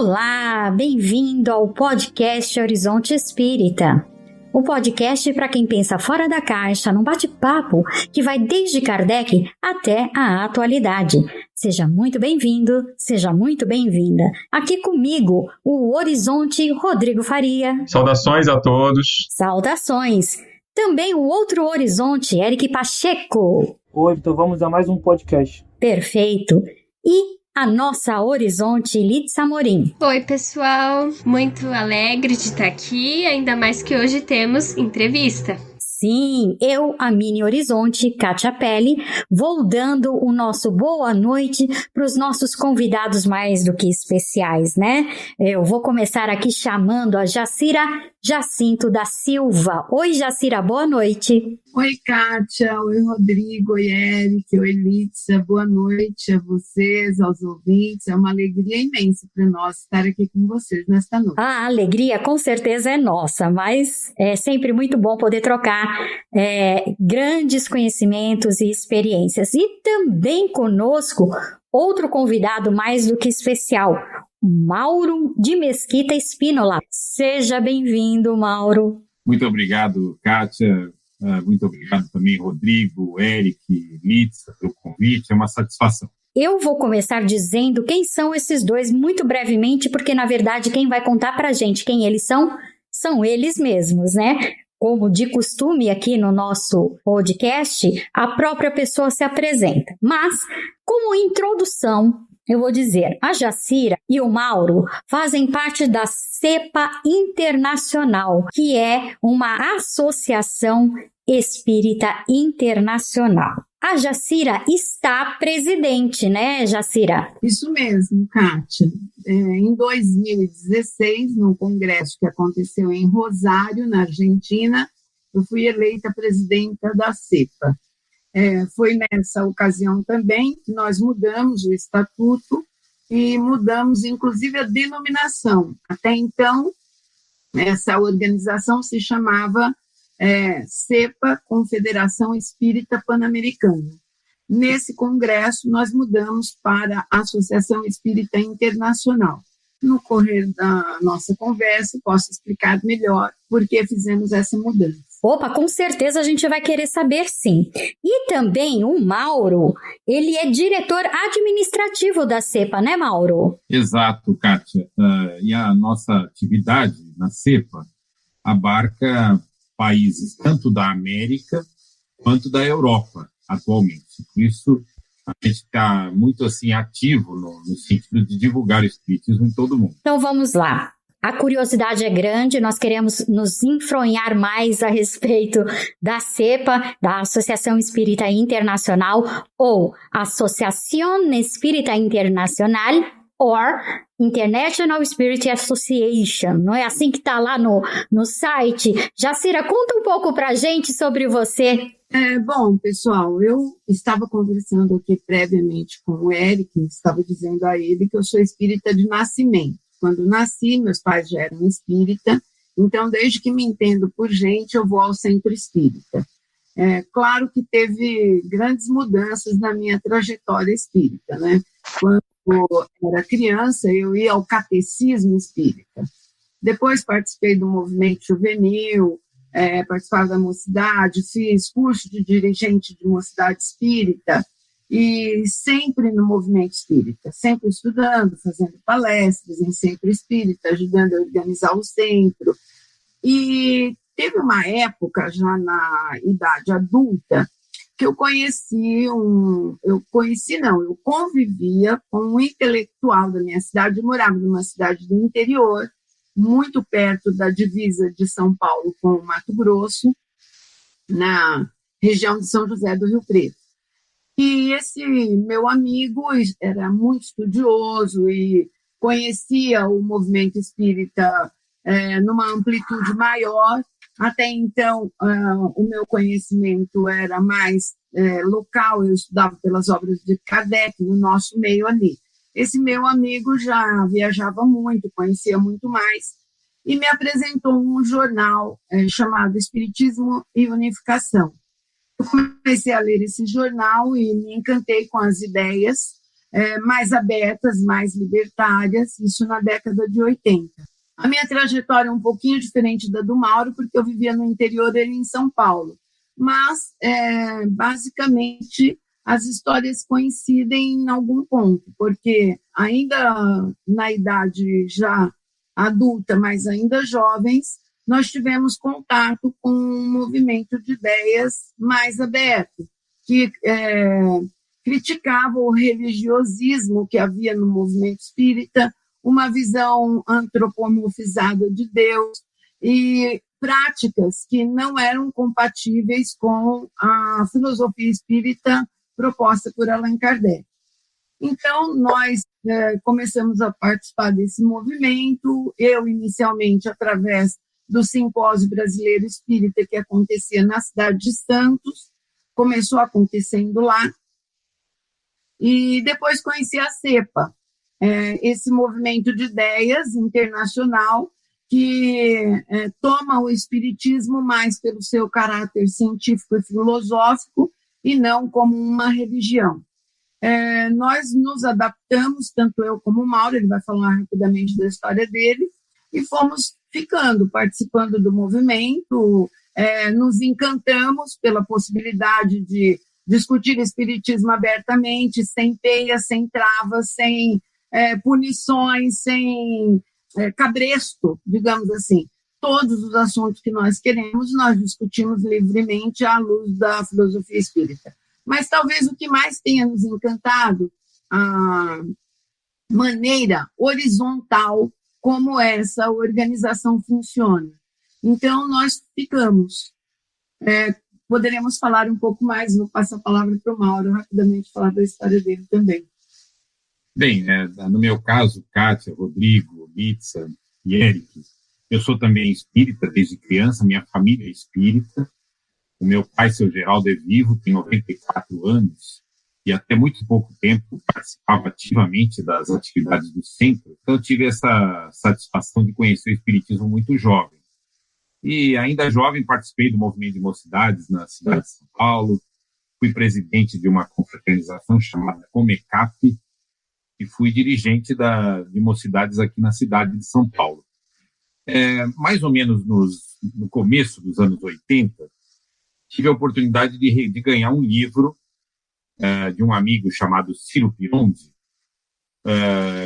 Olá, bem-vindo ao podcast Horizonte Espírita. O podcast para quem pensa fora da caixa, num bate-papo que vai desde Kardec até a atualidade. Seja muito bem-vindo, seja muito bem-vinda. Aqui comigo, o Horizonte Rodrigo Faria. Saudações a todos. Saudações. Também o outro Horizonte, Eric Pacheco. Oi, então vamos a mais um podcast. Perfeito. E a nossa Horizonte, Litsa Amorim. Oi, pessoal. Muito alegre de estar aqui, ainda mais que hoje temos entrevista. Sim, eu, a Mini Horizonte, Kátia Pelli, vou dando o nosso boa noite para os nossos convidados mais do que especiais, né? Eu vou começar aqui chamando a Jacira Jacinto da Silva. Oi, Jacira, boa noite. Oi, Kátia. Oi, Rodrigo. Oi, Eric. Oi, Litsa. Boa noite a vocês, aos ouvintes. É uma alegria imensa para nós estar aqui com vocês nesta noite. A alegria com certeza é nossa, mas é sempre muito bom poder trocar grandes conhecimentos e experiências. E também conosco outro convidado mais do que especial, Mauro de Mesquita Espínola. Seja bem-vindo, Mauro. Muito obrigado, Kátia. Muito obrigado também, Rodrigo, Eric, Litsa, pelo convite. É uma satisfação. Eu vou começar dizendo quem são esses dois muito brevemente, porque, na verdade, quem vai contar pra gente quem eles são eles mesmos, né? Como de costume aqui no nosso podcast, a própria pessoa se apresenta. Mas, como introdução, eu vou dizer, a Jacira e o Mauro fazem parte da CEPA Internacional, que é uma associação espírita internacional. A Jacira está presidente, né, Jacira? Isso mesmo, Kátia. Em 2016, no congresso que aconteceu em Rosário, na Argentina, eu fui eleita presidenta da CEPA. Foi nessa ocasião também que nós mudamos o estatuto e mudamos, inclusive, a denominação. Até então, essa organização se chamava CEPA, Confederação Espírita Pan-Americana. Nesse congresso, nós mudamos para a Associação Espírita Internacional. No correr da nossa conversa, posso explicar melhor por que fizemos essa mudança. Opa, com certeza a gente vai querer saber, sim. E também o Mauro, ele é diretor administrativo da CEPA, né, Mauro? Exato, Kátia. E a nossa atividade na CEPA abarca países tanto da América quanto da Europa, atualmente. Por isso, a gente está muito assim, ativo no sentido de divulgar o espiritismo em todo o mundo. Então vamos lá. A curiosidade é grande, nós queremos nos enfronhar mais a respeito da CEPA, da Associação Espírita Internacional, ou Associação Espírita Internacional, ou International Spirit Association. Não é assim que está lá no site? Jacira, conta um pouco para a gente sobre você. Bom, pessoal, eu estava conversando aqui previamente com o Eric, estava dizendo a ele que eu sou espírita de nascimento. Quando nasci, meus pais já eram espírita, então desde que me entendo por gente, eu vou ao centro espírita. Claro que teve grandes mudanças na minha trajetória espírita, né? Quando eu era criança, eu ia ao catecismo espírita. Depois participei do movimento juvenil, participava da mocidade, fiz curso de dirigente de mocidade espírita, e sempre no movimento espírita, sempre estudando, fazendo palestras em centro espírita, ajudando a organizar o centro. E teve uma época, já na idade adulta, que eu convivia com um intelectual da minha cidade. Eu morava numa cidade do interior, muito perto da divisa de São Paulo com o Mato Grosso, na região de São José do Rio Preto. E esse meu amigo era muito estudioso e conhecia o movimento espírita numa amplitude maior. Até então, o meu conhecimento era mais local, eu estudava pelas obras de Kardec, no nosso meio ali. Esse meu amigo já viajava muito, conhecia muito mais, e me apresentou um jornal chamado Espiritismo e Unificação. Eu comecei a ler esse jornal e me encantei com as ideias mais abertas, mais libertárias, isso na década de 80. A minha trajetória é um pouquinho diferente da do Mauro, porque eu vivia no interior, ele em São Paulo. Mas, basicamente, as histórias coincidem em algum ponto, porque ainda na idade já adulta, mas ainda jovens, nós tivemos contato com um movimento de ideias mais aberto, que criticava o religiosismo que havia no movimento espírita, uma visão antropomorfizada de Deus e práticas que não eram compatíveis com a filosofia espírita proposta por Allan Kardec. Então, nós começamos a participar desse movimento, eu inicialmente através do Simpósio Brasileiro Espírita que acontecia na cidade de Santos, começou acontecendo lá, e depois conheci a CEPA, esse movimento de ideias internacional que toma o espiritismo mais pelo seu caráter científico e filosófico e não como uma religião. Nós nos adaptamos, tanto eu como o Mauro, ele vai falar rapidamente da história dele, e fomos participando do movimento, nos encantamos pela possibilidade de discutir espiritismo abertamente, sem peias, sem travas, sem punições, sem cabresto, digamos assim. Todos os assuntos que nós queremos, nós discutimos livremente à luz da filosofia espírita. Mas talvez o que mais tenha nos encantado, a maneira horizontal como essa organização funciona. Então, nós ficamos. Poderemos falar um pouco mais, vou passar a palavra para o Mauro, rapidamente falar da história dele também. Bem, no meu caso, Kátia, Rodrigo, Litsa e Eric, eu sou também espírita desde criança, minha família é espírita. O meu pai, seu Geraldo, é vivo, tem 94 anos, e até muito pouco tempo participava ativamente das atividades do centro. Então, eu tive essa satisfação de conhecer o espiritismo muito jovem. E ainda jovem, participei do movimento de mocidades na cidade de São Paulo, fui presidente de uma confraternização chamada Comecap, e fui dirigente de mocidades aqui na cidade de São Paulo. Mais ou menos no começo dos anos 80, tive a oportunidade de ganhar um livro de um amigo chamado Ciro Pirondi,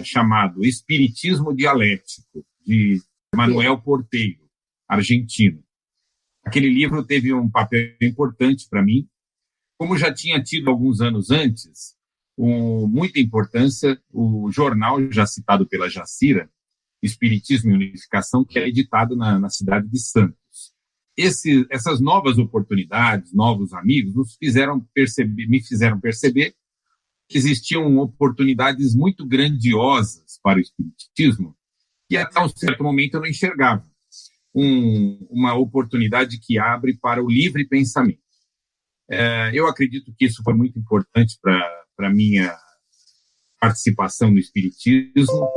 chamado Espiritismo Dialético, de Manuel Porteiro, argentino. Aquele livro teve um papel importante para mim, como já tinha tido alguns anos antes, muita importância, o jornal já citado pela Jacira, Espiritismo e Unificação, que é editado na cidade de Santos. Essas novas oportunidades, novos amigos, me fizeram perceber que existiam oportunidades muito grandiosas para o espiritismo que até um certo momento eu não enxergava. Uma oportunidade que abre para o livre pensamento. Eu acredito que isso foi muito importante para a minha participação no espiritismo,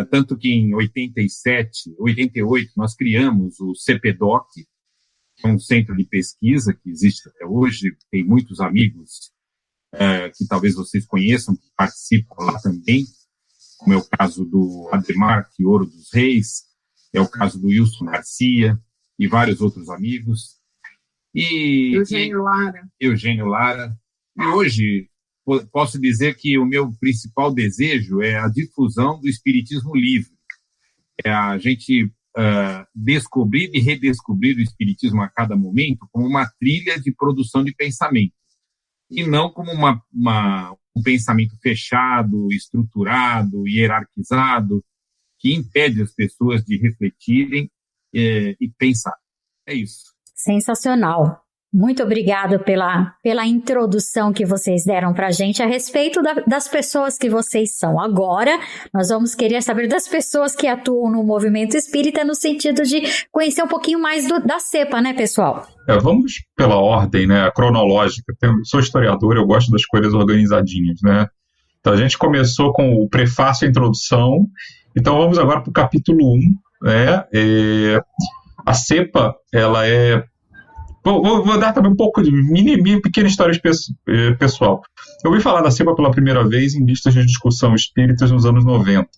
tanto que em 87, 88, nós criamos o CPDOC, que é um centro de pesquisa que existe até hoje, tem muitos amigos que talvez vocês conheçam, que participam lá também, como é o caso do Ademar Fioro dos Reis, é o caso do Wilson Garcia e vários outros amigos. Eugênio Lara. E hoje posso dizer que o meu principal desejo é a difusão do espiritismo livre. É a gente descobrir e redescobrir o espiritismo a cada momento como uma trilha de produção de pensamento. E não como um pensamento fechado, estruturado, hierarquizado, que impede as pessoas de refletirem e pensar. É isso. Sensacional. Muito obrigado pela introdução que vocês deram para a gente a respeito das pessoas que vocês são. Agora, nós vamos querer saber das pessoas que atuam no movimento espírita no sentido de conhecer um pouquinho mais da CEPA, né, pessoal? Vamos pela ordem, né, cronológica. Sou historiador, eu gosto das coisas organizadinhas, né? Então, a gente começou com o prefácio e a introdução. Então, vamos agora para o capítulo 1. A CEPA, ela é Vou dar também um pouco de pequena história pessoal. Eu ouvi falar da CEPA pela primeira vez em listas de discussão espíritas nos anos 90,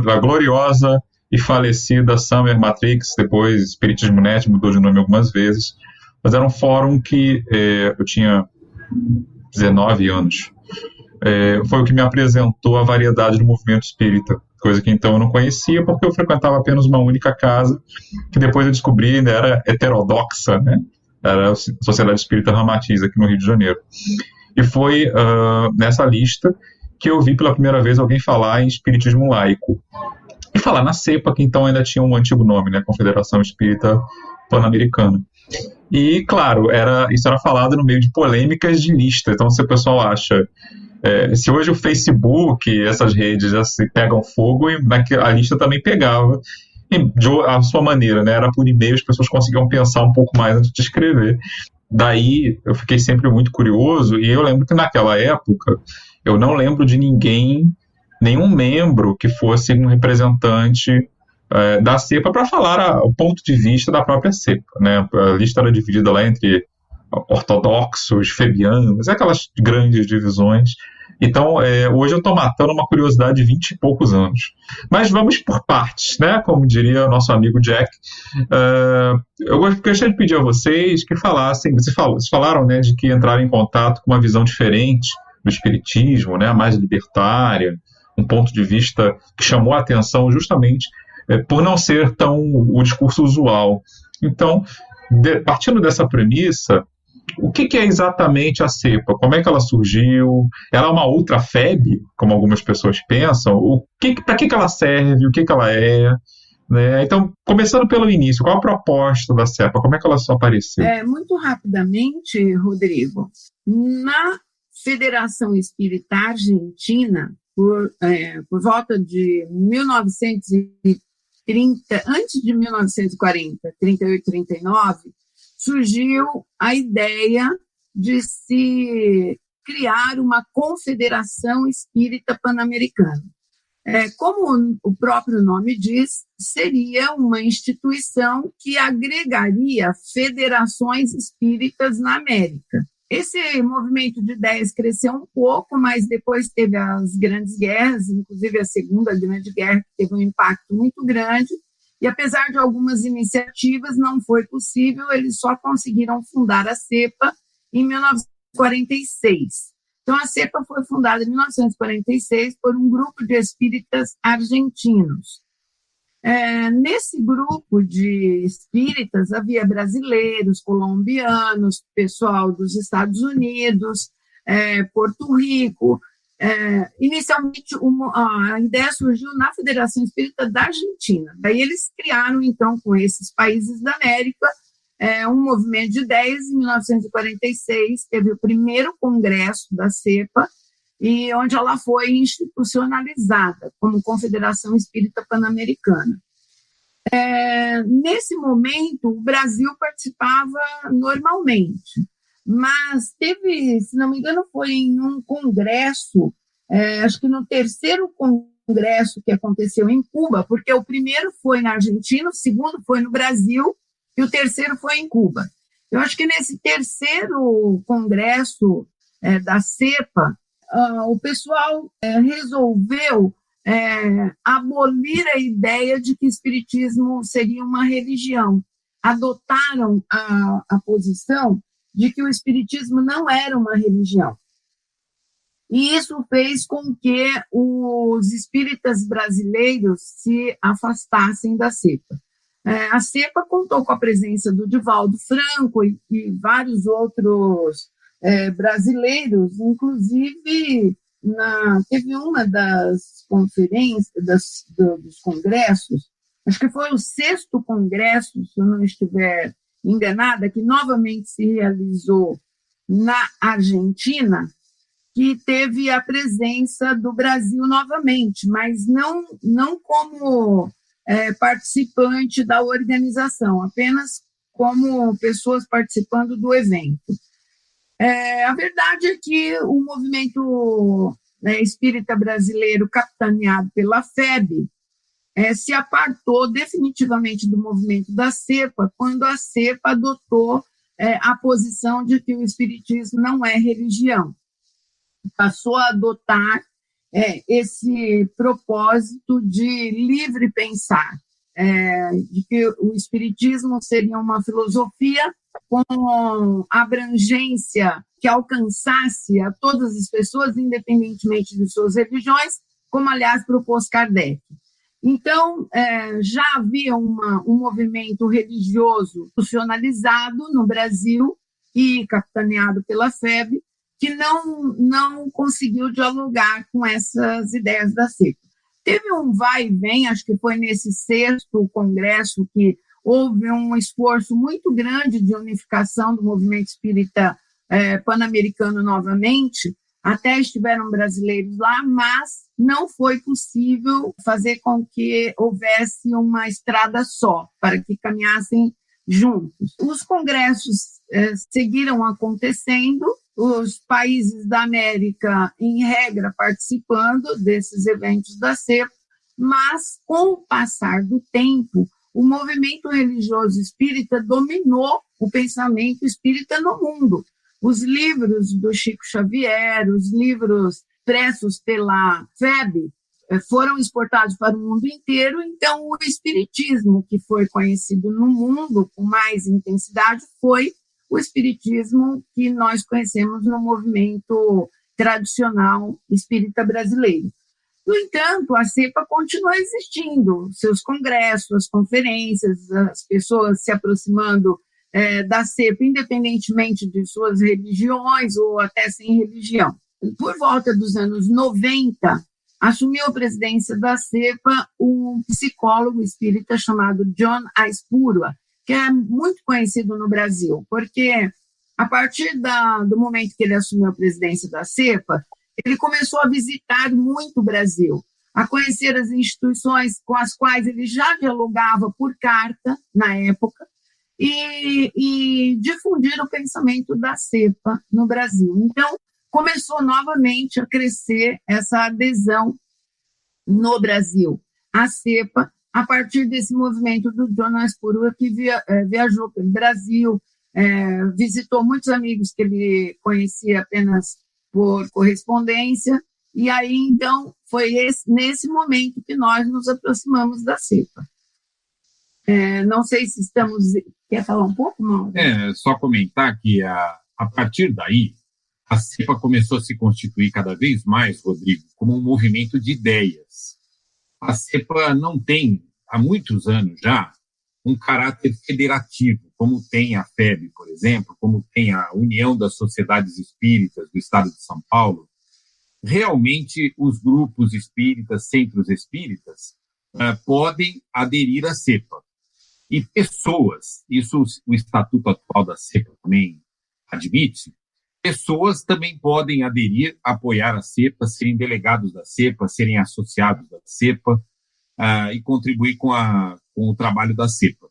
da gloriosa e falecida Summer Matrix, depois Espiritismo Net, mudou de nome algumas vezes, mas era um fórum que eu tinha 19 anos. Foi o que me apresentou a variedade do movimento espírita, coisa que então eu não conhecia, porque eu frequentava apenas uma única casa, que depois eu descobri ainda era heterodoxa, né? Era a Sociedade Espírita Ramatiz, aqui no Rio de Janeiro. E foi nessa lista que eu vi pela primeira vez alguém falar em espiritismo laico. E falar na CEPA, que então ainda tinha um antigo nome, né? Confederação Espírita Pan-Americana. E, claro, isso era falado no meio de polêmicas de lista. Então, se o pessoal acha... se hoje o Facebook, essas redes já se pegam fogo, e a lista também pegava, à sua maneira, né? Era por e-mail, as pessoas conseguiam pensar um pouco mais antes de escrever. Daí, eu fiquei sempre muito curioso, e eu lembro que naquela época, eu não lembro de nenhum membro que fosse um representante da CEPA para falar o ponto de vista da própria CEPA, né? A lista era dividida lá entre ortodoxos, febianos, aquelas grandes divisões. Então, hoje eu estou matando uma curiosidade de 20 e poucos anos. Mas vamos por partes, né? Como diria nosso amigo Jack. Eu gostaria de pedir a vocês que falassem, vocês falaram, né, de que entraram em contato com uma visão diferente do espiritismo, né, mais libertária, um ponto de vista que chamou a atenção justamente por não ser tão o discurso usual. Então, partindo dessa premissa, o que é exatamente a CEPA? Como é que ela surgiu? Ela é uma outra FEB, como algumas pessoas pensam? Para que ela serve? O que ela é? Né? Então, começando pelo início, qual a proposta da CEPA? Como é que ela só apareceu? Muito rapidamente, Rodrigo, na Federação Espírita Argentina, por volta de 1930, antes de 1940, 38, 39, surgiu a ideia de se criar uma confederação espírita pan-americana. Como o próprio nome diz, seria uma instituição que agregaria federações espíritas na América. Esse movimento de ideias cresceu um pouco, mas depois teve as grandes guerras, inclusive a Segunda Grande Guerra, que teve um impacto muito grande, e apesar de algumas iniciativas, não foi possível, eles só conseguiram fundar a CEPA em 1946. Então, a CEPA foi fundada em 1946 por um grupo de espíritas argentinos. Nesse grupo de espíritas havia brasileiros, colombianos, pessoal dos Estados Unidos, Porto Rico. Inicialmente, a ideia surgiu na Federação Espírita da Argentina. Daí eles criaram, então, com esses países da América, um movimento de ideias. Em 1946, teve o primeiro congresso da CEPA, e onde ela foi institucionalizada como Confederação Espírita Pan-Americana. Nesse momento, o Brasil participava normalmente, mas teve, se não me engano, foi em um congresso, acho que no terceiro congresso que aconteceu em Cuba, porque o primeiro foi na Argentina, o segundo foi no Brasil e o terceiro foi em Cuba. Eu acho que nesse terceiro congresso da CEPA, o pessoal resolveu abolir a ideia de que o espiritismo seria uma religião. Adotaram a posição de que o espiritismo não era uma religião. E isso fez com que os espíritas brasileiros se afastassem da CEPA. A CEPA contou com a presença do Divaldo Franco e vários outros brasileiros, inclusive teve uma das conferências, dos congressos, acho que foi o 6º congresso, se eu não estiver enganada, que novamente se realizou na Argentina, que teve a presença do Brasil novamente, mas não como participante da organização, apenas como pessoas participando do evento. A verdade é que o movimento espírita brasileiro, capitaneado pela FEB, se apartou definitivamente do movimento da CEPA quando a CEPA adotou a posição de que o espiritismo não é religião. Passou a adotar esse propósito de livre pensar, de que o espiritismo seria uma filosofia com abrangência que alcançasse a todas as pessoas, independentemente de suas religiões, como, aliás, propôs Kardec. Então, já havia um movimento religioso institucionalizado no Brasil e capitaneado pela FEB, que não conseguiu dialogar com essas ideias da CEPA. Teve um vai e vem, acho que foi nesse 6º congresso que houve um esforço muito grande de unificação do movimento espírita pan-americano novamente, até estiveram brasileiros lá, mas não foi possível fazer com que houvesse uma estrada só, para que caminhassem juntos. Os congressos seguiram acontecendo, os países da América, em regra, participando desses eventos da CEPA, mas, com o passar do tempo, o movimento religioso espírita dominou o pensamento espírita no mundo. Os livros do Chico Xavier, os livros expressos pela FEB, foram exportados para o mundo inteiro, então o espiritismo que foi conhecido no mundo com mais intensidade foi o espiritismo que nós conhecemos no movimento tradicional espírita brasileiro. No entanto, a CEPA continua existindo, seus congressos, as conferências, as pessoas se aproximando da CEPA, independentemente de suas religiões ou até sem religião. Por volta dos anos 90, assumiu a presidência da CEPA um psicólogo espírita chamado John Aispurua, que é muito conhecido no Brasil, porque a partir do momento que ele assumiu a presidência da CEPA, ele começou a visitar muito o Brasil, a conhecer as instituições com as quais ele já dialogava por carta, na época, e difundir o pensamento da CEPA no Brasil. Então, começou novamente a crescer essa adesão no Brasil à CEPA, a partir desse movimento do John Aispurua, que viajou pelo Brasil, visitou muitos amigos que ele conhecia apenas por correspondência, e aí, então, foi nesse momento que nós nos aproximamos da CEPA. Não sei se estamos... Quer falar um pouco, Mauro? Só comentar que, a partir daí, a CEPA começou a se constituir cada vez mais, Rodrigo, como um movimento de ideias. A CEPA não tem, há muitos anos já, um caráter federativo, como tem a FEB, por exemplo, como tem a União das Sociedades Espíritas do Estado de São Paulo. Realmente, os grupos espíritas, centros espíritas, podem aderir à CEPA. E pessoas, isso o Estatuto atual da CEPA também admite, pessoas também podem aderir, apoiar a CEPA, serem delegados da CEPA, serem associados da CEPA e contribuir com o trabalho da CEPA.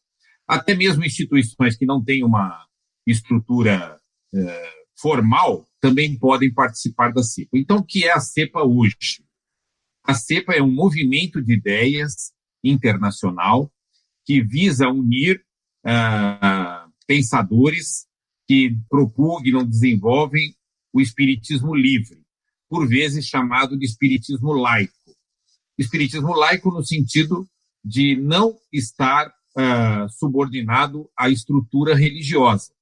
Até mesmo instituições que não têm uma estrutura formal também podem participar da CEPA. Então, o que é a CEPA hoje? A CEPA é um movimento de ideias internacional que visa unir pensadores que propugnam, desenvolvem o espiritismo livre, por vezes chamado de espiritismo laico. Espiritismo laico no sentido de não estar subordinado à estrutura religiosa,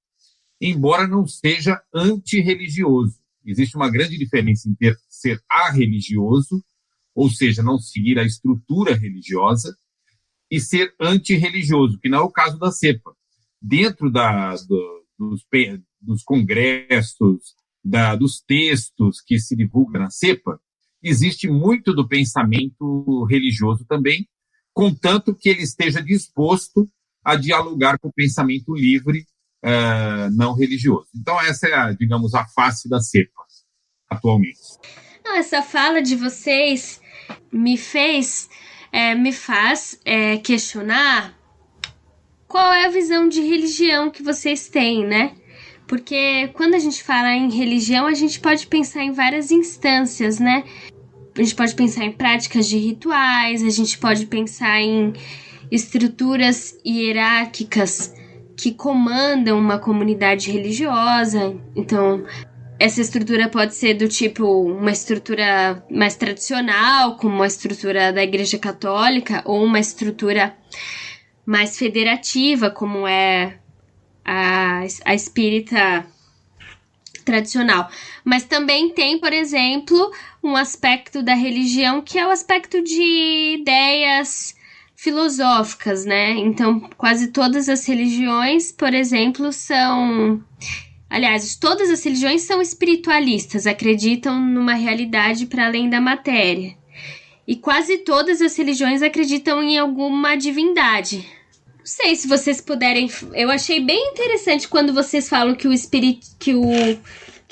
embora não seja antirreligioso. Existe uma grande diferença entre ser arreligioso, ou seja, não seguir a estrutura religiosa, e ser antirreligioso, que não é o caso da CEPA. Dentro dos congressos, dos textos que se divulgam na CEPA, existe muito do pensamento religioso também, contanto que ele esteja disposto a dialogar com o pensamento livre, não religioso. Então, essa é, digamos, a face da CEPA, atualmente. Essa fala de vocês me faz questionar qual é a visão de religião que vocês têm, né? Porque quando a gente fala em religião, a gente pode pensar em várias instâncias, né? A gente pode pensar em práticas de rituais, a gente pode pensar em estruturas hierárquicas que comandam uma comunidade religiosa. Então, essa estrutura pode ser do tipo uma estrutura mais tradicional, como a estrutura da Igreja Católica, ou uma estrutura mais federativa, como é a espírita tradicional. Mas também tem, por exemplo, um aspecto da religião que é o aspecto de ideias filosóficas, né? Então, quase todas as religiões, por exemplo, são... Aliás, todas as religiões são espiritualistas, acreditam numa realidade para além da matéria. E quase todas as religiões acreditam em alguma divindade. Não sei se vocês puderem... Eu achei bem interessante quando vocês falam que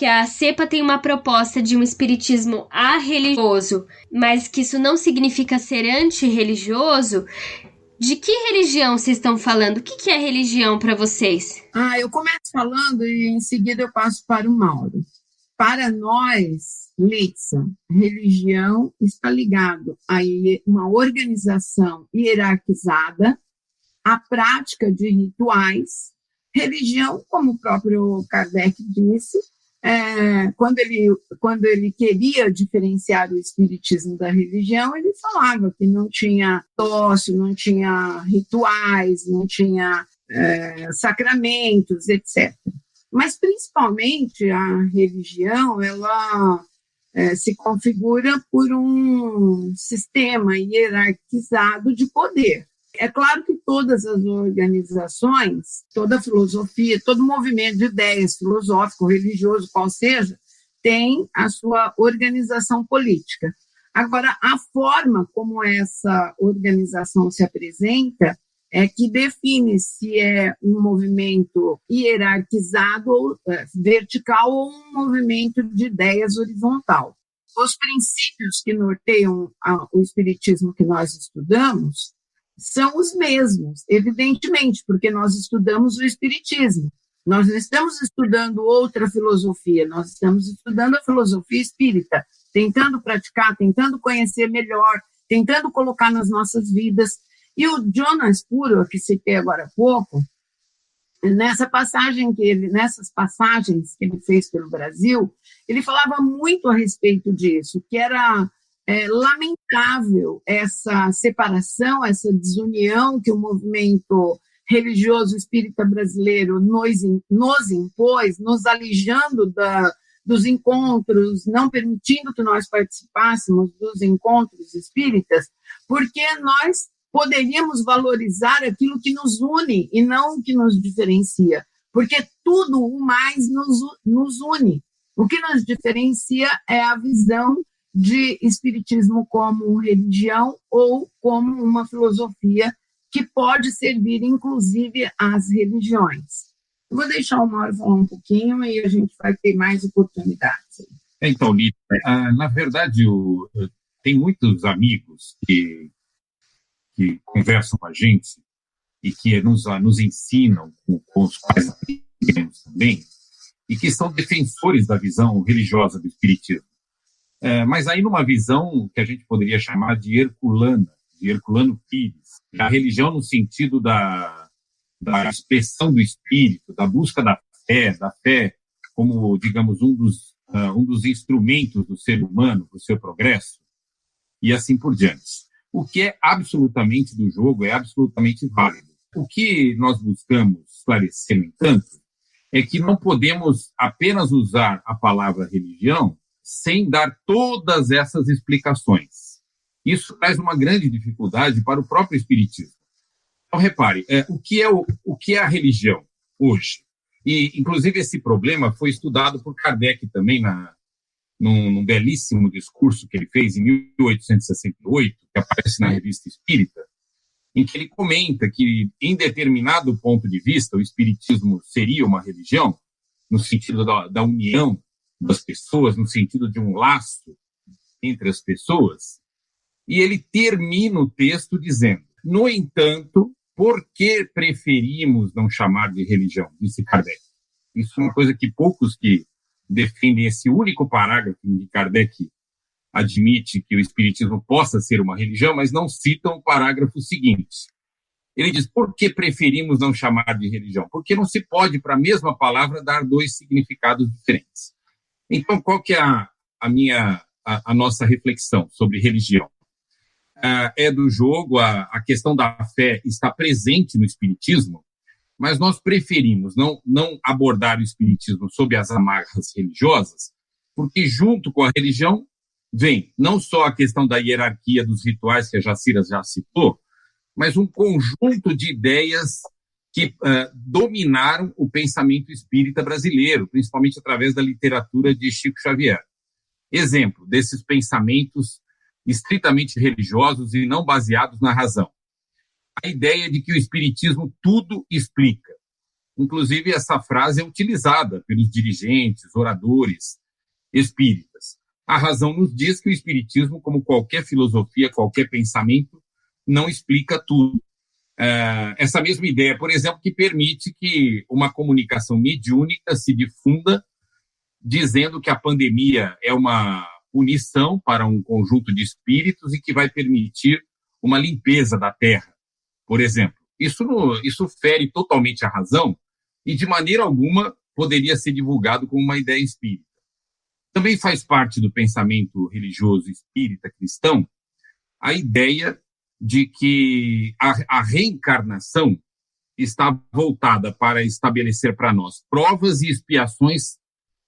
a cepa tem uma proposta de um espiritismo arreligioso, mas que isso não significa ser antirreligioso. De que religião vocês estão falando? O que é religião para vocês? Eu começo falando e em seguida eu passo para o Mauro. Para nós, Litsa, religião está ligado a uma organização hierarquizada, a prática de rituais. Religião, como o próprio Kardec disse, quando ele queria diferenciar o espiritismo da religião, ele falava que não tinha sócio, não tinha rituais, não tinha sacramentos, etc. Mas, principalmente, a religião ela se configura por um sistema hierarquizado de poder. É claro que todas as organizações, toda filosofia, todo movimento de ideias filosófico, religioso, qual seja, tem a sua organização política. Agora, a forma como essa organização se apresenta é que define se é um movimento hierarquizado, ou vertical, ou um movimento de ideias horizontal. Os princípios que norteiam o espiritismo que nós estudamos são os mesmos, evidentemente, porque nós estudamos o espiritismo. Nós não estamos estudando outra filosofia, nós estamos estudando a filosofia espírita, tentando praticar, tentando conhecer melhor, tentando colocar nas nossas vidas. E o Jonas Puro, que citei agora há pouco, nessas passagens que ele fez pelo Brasil, ele falava muito a respeito disso, que era lamentável essa separação, essa desunião que o movimento religioso espírita brasileiro nos impôs, nos alijando dos encontros, não permitindo que nós participássemos dos encontros espíritas, porque nós poderíamos valorizar aquilo que nos une e não o que nos diferencia, porque tudo o mais nos une. O que nos diferencia é a visão de espiritismo como religião ou como uma filosofia que pode servir, inclusive, às religiões. Eu vou deixar o Mauro falar um pouquinho e a gente vai ter mais oportunidades. Então, Lita, na verdade, tem muitos amigos que conversam com a gente e que nos ensinam, com os quais aprendemos também, e que são defensores da visão religiosa do espiritismo. Mas aí numa visão que a gente poderia chamar de Herculano Pires, a religião no sentido da expressão do espírito, da busca da fé como, digamos, um dos instrumentos do ser humano para o seu progresso, e assim por diante. O que é absolutamente do jogo é absolutamente válido. O que nós buscamos esclarecer, no entanto, é que não podemos apenas usar a palavra religião sem dar todas essas explicações. Isso traz uma grande dificuldade para o próprio espiritismo. Então, repare, o que é a religião hoje? E, inclusive, esse problema foi estudado por Kardec também num belíssimo discurso que ele fez em 1868, que aparece na Revista Espírita, em que ele comenta que, em determinado ponto de vista, o espiritismo seria uma religião, no sentido da união das pessoas, no sentido de um laço entre as pessoas, e ele termina o texto dizendo: no entanto, por que preferimos não chamar de religião? Disse Kardec. Isso é uma coisa que poucos que defendem esse único parágrafo em que Kardec admite que o espiritismo possa ser uma religião, mas não citam o parágrafo seguinte. Ele diz, por que preferimos não chamar de religião? Porque não se pode, para a mesma palavra, dar dois significados diferentes. Então, qual que é a nossa reflexão sobre religião? É do jogo, a questão da fé está presente no espiritismo, mas nós preferimos não abordar o espiritismo sob as amarras religiosas, porque junto com a religião vem não só a questão da hierarquia dos rituais, que a Jacira já citou, mas um conjunto de ideias que dominaram o pensamento espírita brasileiro, principalmente através da literatura de Chico Xavier. Exemplo desses pensamentos estritamente religiosos e não baseados na razão. A ideia de que o espiritismo tudo explica. Inclusive, essa frase é utilizada pelos dirigentes, oradores espíritas. A razão nos diz que o espiritismo, como qualquer filosofia, qualquer pensamento, não explica tudo. Essa mesma ideia, por exemplo, que permite que uma comunicação mediúnica se difunda dizendo que a pandemia é uma punição para um conjunto de espíritos e que vai permitir uma limpeza da Terra, por exemplo. Isso fere totalmente a razão e, de maneira alguma, poderia ser divulgado como uma ideia espírita. Também faz parte do pensamento religioso espírita cristão a ideia de que a reencarnação está voltada para estabelecer para nós provas e expiações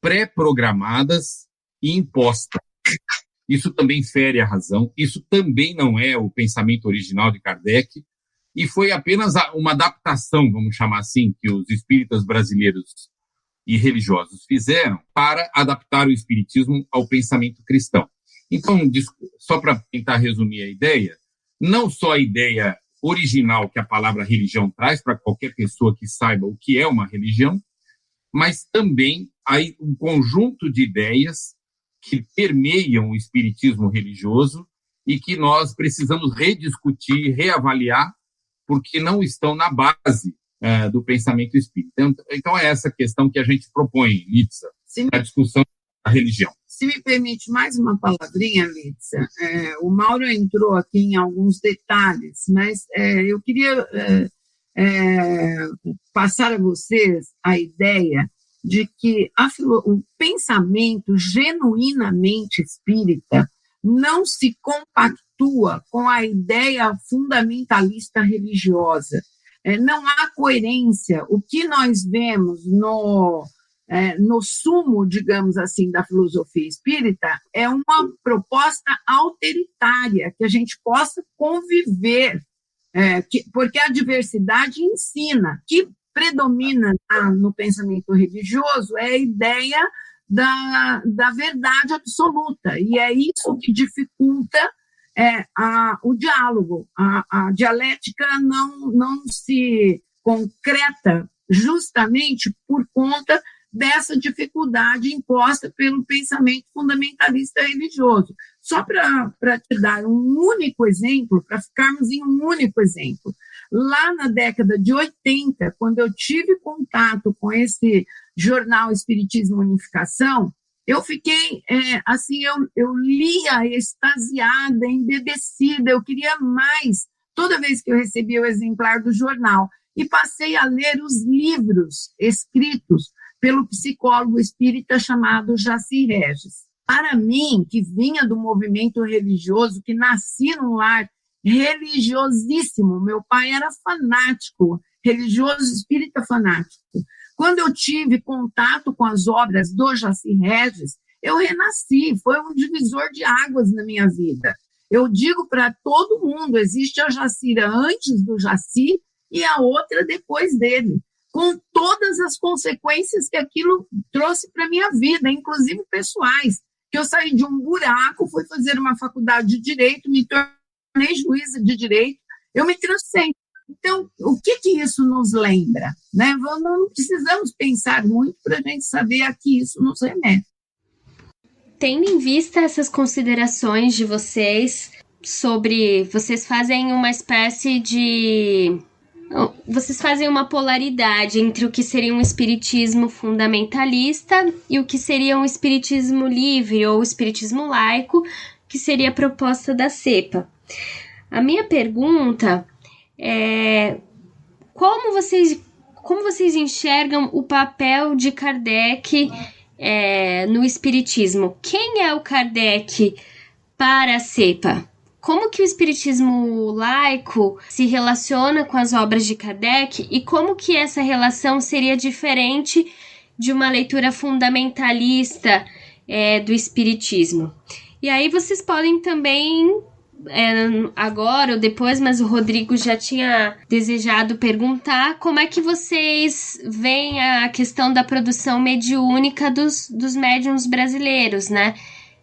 pré-programadas e impostas. Isso também fere a razão, isso também não é o pensamento original de Kardec, e foi apenas uma adaptação, vamos chamar assim, que os espíritas brasileiros e religiosos fizeram para adaptar o espiritismo ao pensamento cristão. Então, só para tentar resumir a ideia, não só a ideia original que a palavra religião traz para qualquer pessoa que saiba o que é uma religião, mas também aí um conjunto de ideias que permeiam o espiritismo religioso e que nós precisamos rediscutir, reavaliar, porque não estão na base do pensamento espírita. Então é essa questão que a gente propõe, Lídia, na discussão da religião. Se me permite mais uma palavrinha, Lídia, o Mauro entrou aqui em alguns detalhes, mas eu queria passar a vocês a ideia de que o pensamento genuinamente espírita não se compactua com a ideia fundamentalista religiosa. Não há coerência. O que nós vemos no sumo, digamos assim, da filosofia espírita é uma proposta autoritária, que a gente possa conviver, porque a diversidade ensina. Que predomina no pensamento religioso é a ideia da verdade absoluta, e é isso que dificulta o diálogo. A dialética não se concreta justamente por conta dessa dificuldade imposta pelo pensamento fundamentalista religioso. Só para te dar um único exemplo, para ficarmos em um único exemplo, lá na década de 80, quando eu tive contato com esse jornal Espiritismo Unificação, eu fiquei, eu lia extasiada, embebecida, eu queria mais, toda vez que eu recebia o exemplar do jornal, e passei a ler os livros escritos pelo psicólogo espírita chamado Jaci Regis. Para mim, que vinha do movimento religioso, que nasci num lar religiosíssimo, meu pai era fanático, religioso espírita fanático. Quando eu tive contato com as obras do Jaci Regis, eu renasci, foi um divisor de águas na minha vida. Eu digo para todo mundo, existe a Jacira antes do Jaci e a outra depois dele, com todas as consequências que aquilo trouxe para a minha vida, inclusive pessoais, que eu saí de um buraco, fui fazer uma faculdade de Direito, me tornei juíza de Direito, eu me transcendo. Então, o que isso nos lembra? Né? Não precisamos pensar muito para a gente saber a que isso nos remete. Tendo em vista essas considerações de vocês sobre... Vocês fazem uma espécie de... Vocês fazem uma polaridade entre o que seria um espiritismo fundamentalista e o que seria um espiritismo livre ou espiritismo laico, que seria a proposta da cepa. A minha pergunta é como vocês enxergam o papel de Kardec no espiritismo? Quem é o Kardec para a cepa? Como que o espiritismo laico se relaciona com as obras de Kardec e como que essa relação seria diferente de uma leitura fundamentalista do espiritismo? E aí vocês podem também, agora ou depois, mas o Rodrigo já tinha desejado perguntar, como é que vocês veem a questão da produção mediúnica dos médiuns brasileiros, né?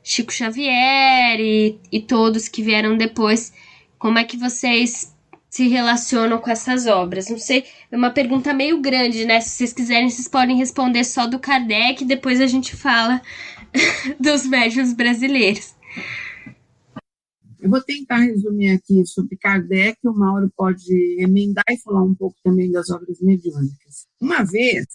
Chico Xavier e todos que vieram depois, como é que vocês se relacionam com essas obras? Não sei, é uma pergunta meio grande, né? Se vocês quiserem, vocês podem responder só do Kardec, depois a gente fala dos médiuns brasileiros. Eu vou tentar resumir aqui sobre Kardec, o Mauro pode emendar e falar um pouco também das obras mediúnicas. Uma vez,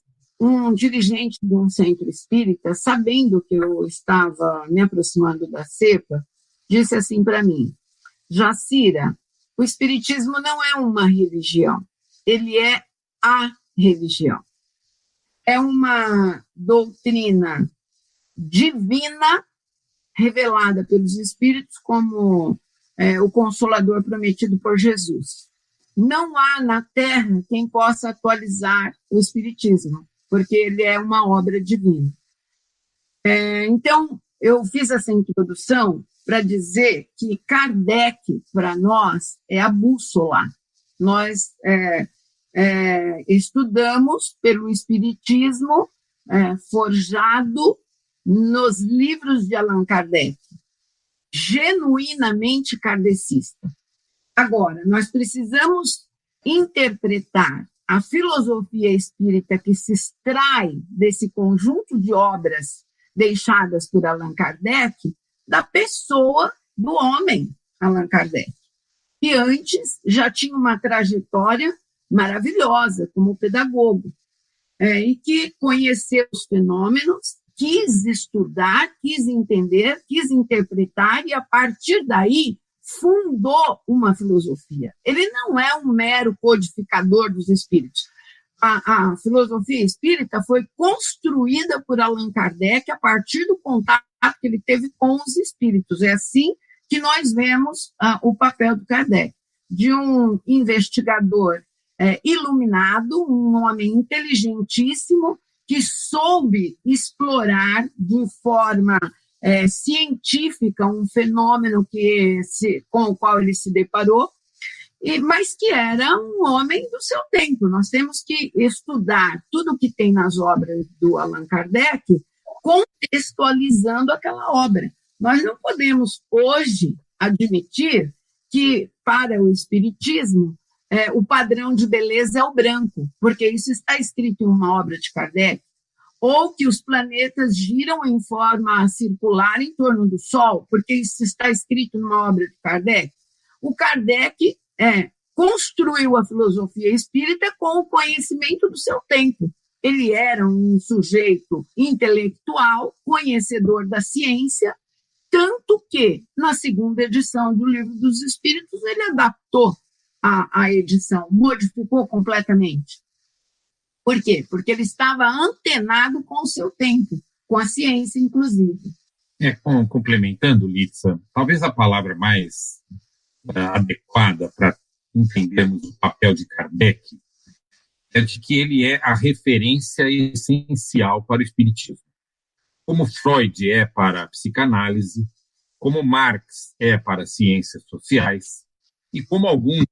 um dirigente de um centro espírita, sabendo que eu estava me aproximando da cepa, disse assim para mim: Jacira, o espiritismo não é uma religião, ele é a religião. É uma doutrina divina revelada pelos espíritos como o Consolador prometido por Jesus. Não há na Terra quem possa atualizar o espiritismo, porque ele é uma obra divina. Então, eu fiz essa introdução para dizer que Kardec, para nós, é a bússola. Nós estudamos pelo espiritismo forjado nos livros de Allan Kardec, genuinamente kardecista. Agora, nós precisamos interpretar a filosofia espírita que se extrai desse conjunto de obras deixadas por Allan Kardec, da pessoa do homem Allan Kardec, que antes já tinha uma trajetória maravilhosa como pedagogo, e que conheceu os fenômenos, quis estudar, quis entender, quis interpretar, e a partir daí fundou uma filosofia. Ele não é um mero codificador dos espíritos. A filosofia espírita foi construída por Allan Kardec a partir do contato que ele teve com os espíritos. É assim que nós vemos o papel do Kardec, de um investigador iluminado, um homem inteligentíssimo, que soube explorar de forma científica um fenômeno com o qual ele se deparou, mas que era um homem do seu tempo. Nós temos que estudar tudo o que tem nas obras do Allan Kardec, contextualizando aquela obra. Nós não podemos hoje admitir que, para o espiritismo, o padrão de beleza é o branco, porque isso está escrito em uma obra de Kardec, ou que os planetas giram em forma circular em torno do Sol, porque isso está escrito numa obra de Kardec. O Kardec construiu a filosofia espírita com o conhecimento do seu tempo. Ele era um sujeito intelectual, conhecedor da ciência, tanto que, na segunda edição do Livro dos Espíritos, ele adaptou a edição, modificou completamente. Por quê? Porque ele estava antenado com o seu tempo, com a ciência, inclusive. Complementando, Litsa, talvez a palavra mais adequada para entendermos o papel de Kardec é de que ele é a referência essencial para o espiritismo. Como Freud é para a psicanálise, como Marx é para as ciências sociais, e como alguns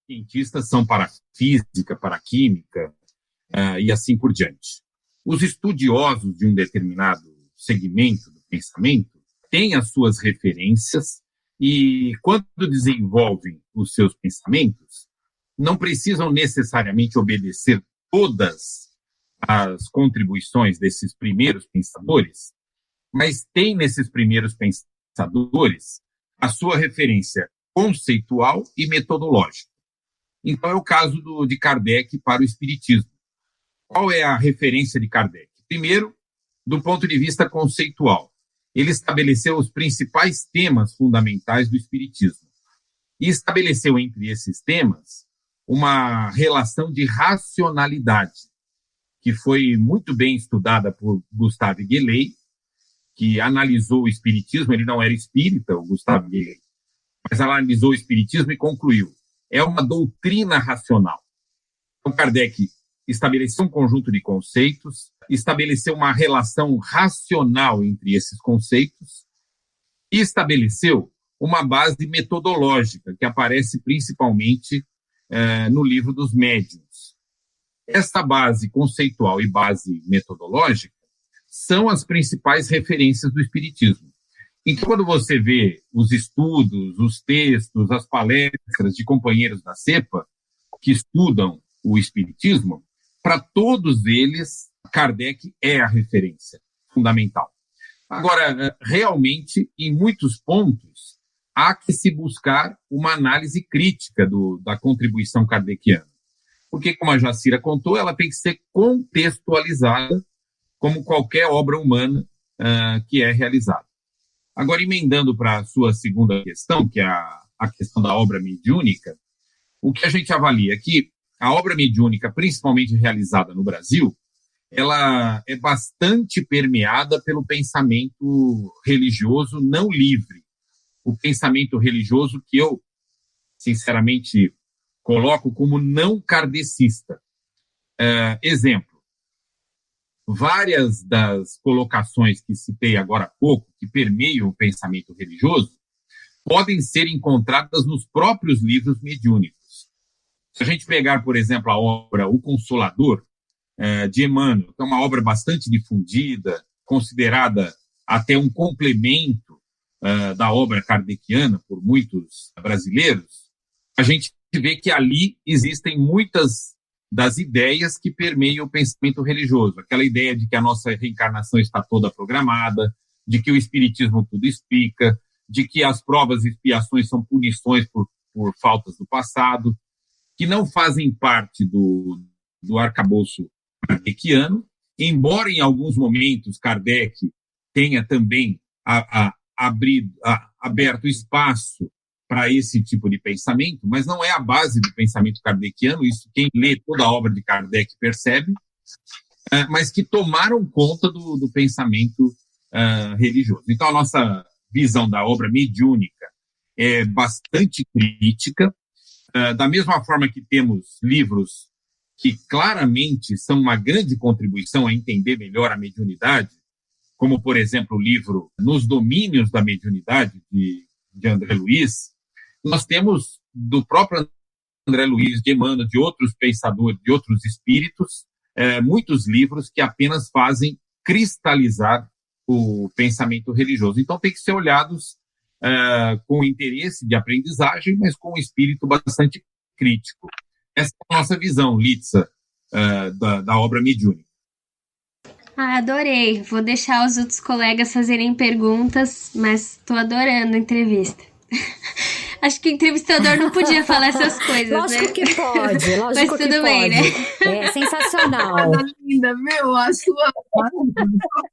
cientistas são para a física, para a química, e assim por diante. Os estudiosos de um determinado segmento do pensamento têm as suas referências e, quando desenvolvem os seus pensamentos, não precisam necessariamente obedecer todas as contribuições desses primeiros pensadores, mas têm nesses primeiros pensadores a sua referência conceitual e metodológica. Então, é o caso de Kardec para o espiritismo. Qual é a referência de Kardec? Primeiro, do ponto de vista conceitual. ele estabeleceu os principais temas fundamentais do Espiritismo. E estabeleceu entre esses temas uma relação de racionalidade, que foi muito bem estudada por Gustave Guélé, que analisou o Espiritismo. Ele não era espírita, o Gustave Guélé, mas analisou o Espiritismo e concluiu: é uma doutrina racional. Então, Kardec estabeleceu um conjunto de conceitos, estabeleceu uma relação racional entre esses conceitos e estabeleceu uma base metodológica que aparece principalmente no Livro dos Médiuns. Essa base conceitual e base metodológica são as principais referências do Espiritismo. Então, quando você vê os estudos, os textos, as palestras de companheiros da CEPA que estudam o Espiritismo, para todos eles, Kardec é a referência fundamental. Agora, realmente, em muitos pontos, há que se buscar uma análise crítica da contribuição kardeciana. Porque, como a Jacira contou, ela tem que ser contextualizada como qualquer obra humana que é realizada. Agora, emendando para a sua segunda questão, que é a questão da obra mediúnica, o que a gente avalia é que a obra mediúnica, principalmente realizada no Brasil, ela é bastante permeada pelo pensamento religioso não livre. O pensamento religioso que eu, sinceramente, coloco como não kardecista. Exemplo, várias das colocações que citei agora há pouco, que permeiam o pensamento religioso, podem ser encontradas nos próprios livros mediúnicos. Se a gente pegar, por exemplo, a obra O Consolador, de Emmanuel, que é uma obra bastante difundida, considerada até um complemento da obra kardeciana por muitos brasileiros, a gente vê que ali existem muitas das ideias que permeiam o pensamento religioso. Aquela ideia de que a nossa reencarnação está toda programada, de que o Espiritismo tudo explica, de que as provas e expiações são punições por faltas do passado, que não fazem parte do arcabouço kardeciano, embora em alguns momentos Kardec tenha também aberto espaço para esse tipo de pensamento, mas não é a base do pensamento kardeciano, isso quem lê toda a obra de Kardec percebe, mas que tomaram conta do pensamento religioso. Então, a nossa visão da obra mediúnica é bastante crítica, da mesma forma que temos livros que claramente são uma grande contribuição a entender melhor a mediunidade, como, por exemplo, o livro Nos Domínios da Mediunidade, de André Luiz. Nós temos do próprio André Luiz, de Emmanuel, de outros pensadores, de outros espíritos, muitos livros que apenas fazem cristalizar o pensamento religioso. Então, tem que ser olhados com interesse de aprendizagem, mas com um espírito bastante crítico. Essa é a nossa visão, Litsa, da obra mediúnica. Adorei. Vou deixar os outros colegas fazerem perguntas, mas estou adorando a entrevista. Acho que o entrevistador não podia falar essas coisas, lógico, né? Que pode, lógico mas que tudo bem, pode. Né? É sensacional. Linda, a sua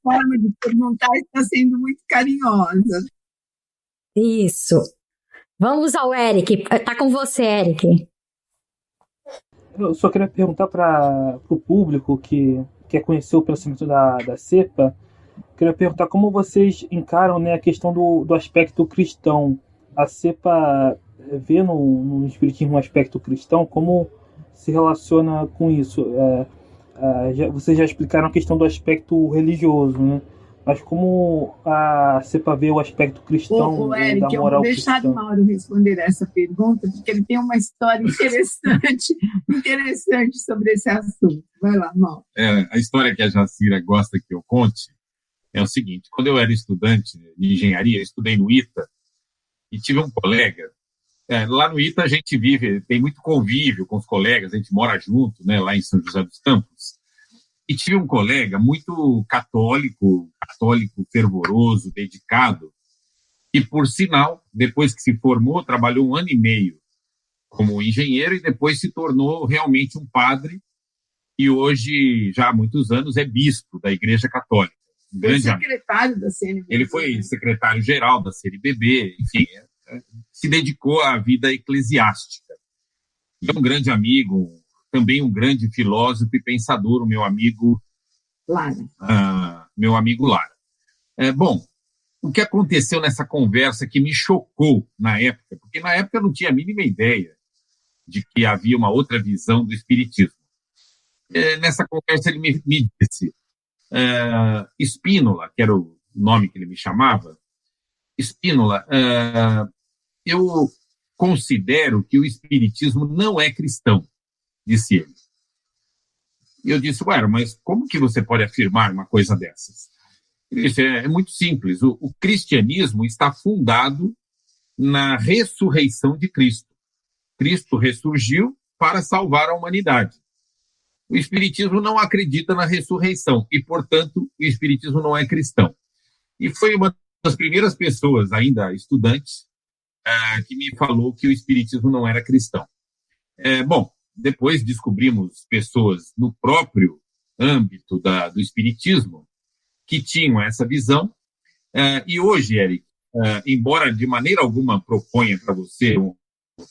forma de perguntar está sendo muito carinhosa. Isso. Vamos ao Eric. Tá com você, Eric. Eu só queria perguntar para o público que quer conhecer o pensamento da CEPA, queria perguntar como vocês encaram, né, a questão do aspecto cristão. A CEPA vê no Espiritismo um aspecto cristão, como se relaciona com isso? Vocês já explicaram a questão do aspecto religioso, né? Mas como a CEPA vê o aspecto cristão Eric, da moral cristã? Eu vou deixar o Mauro responder essa pergunta, porque ele tem uma história interessante sobre esse assunto. Vai lá, Mauro. A história que a Jacira gosta que eu conte é o seguinte: quando eu era estudante de engenharia, eu estudei no ITA, e tive um colega. Lá no ITA a gente tem muito convívio com os colegas, a gente mora junto, né, lá em São José dos Campos. E tive um colega muito católico fervoroso, dedicado, e, por sinal, depois que se formou, trabalhou 1 ano e meio como engenheiro e depois se tornou realmente um padre e hoje, já há muitos anos, é bispo da Igreja Católica. um grande amigo. Secretário da CNBB. Ele foi secretário-geral da CNBB, enfim, se dedicou à vida eclesiástica. E é um grande amigo, também um grande filósofo e pensador, o meu amigo Lara. Bom, o que aconteceu nessa conversa que me chocou na época, porque na época eu não tinha a mínima ideia de que havia uma outra visão do espiritismo. Nessa conversa ele me disse, Spínola, que era o nome que ele me chamava, Spínola, eu considero que o espiritismo não é cristão, disse ele. E eu disse, mas como que você pode afirmar uma coisa dessas? Ele disse, é muito simples, o cristianismo está fundado na ressurreição de Cristo. Cristo ressurgiu para salvar a humanidade. O espiritismo não acredita na ressurreição e, portanto, o espiritismo não é cristão. E foi uma das primeiras pessoas, ainda estudantes, que me falou que o espiritismo não era cristão. Bom, depois descobrimos pessoas no próprio âmbito do espiritismo que tinham essa visão. E hoje, Eric, embora de maneira alguma proponha para você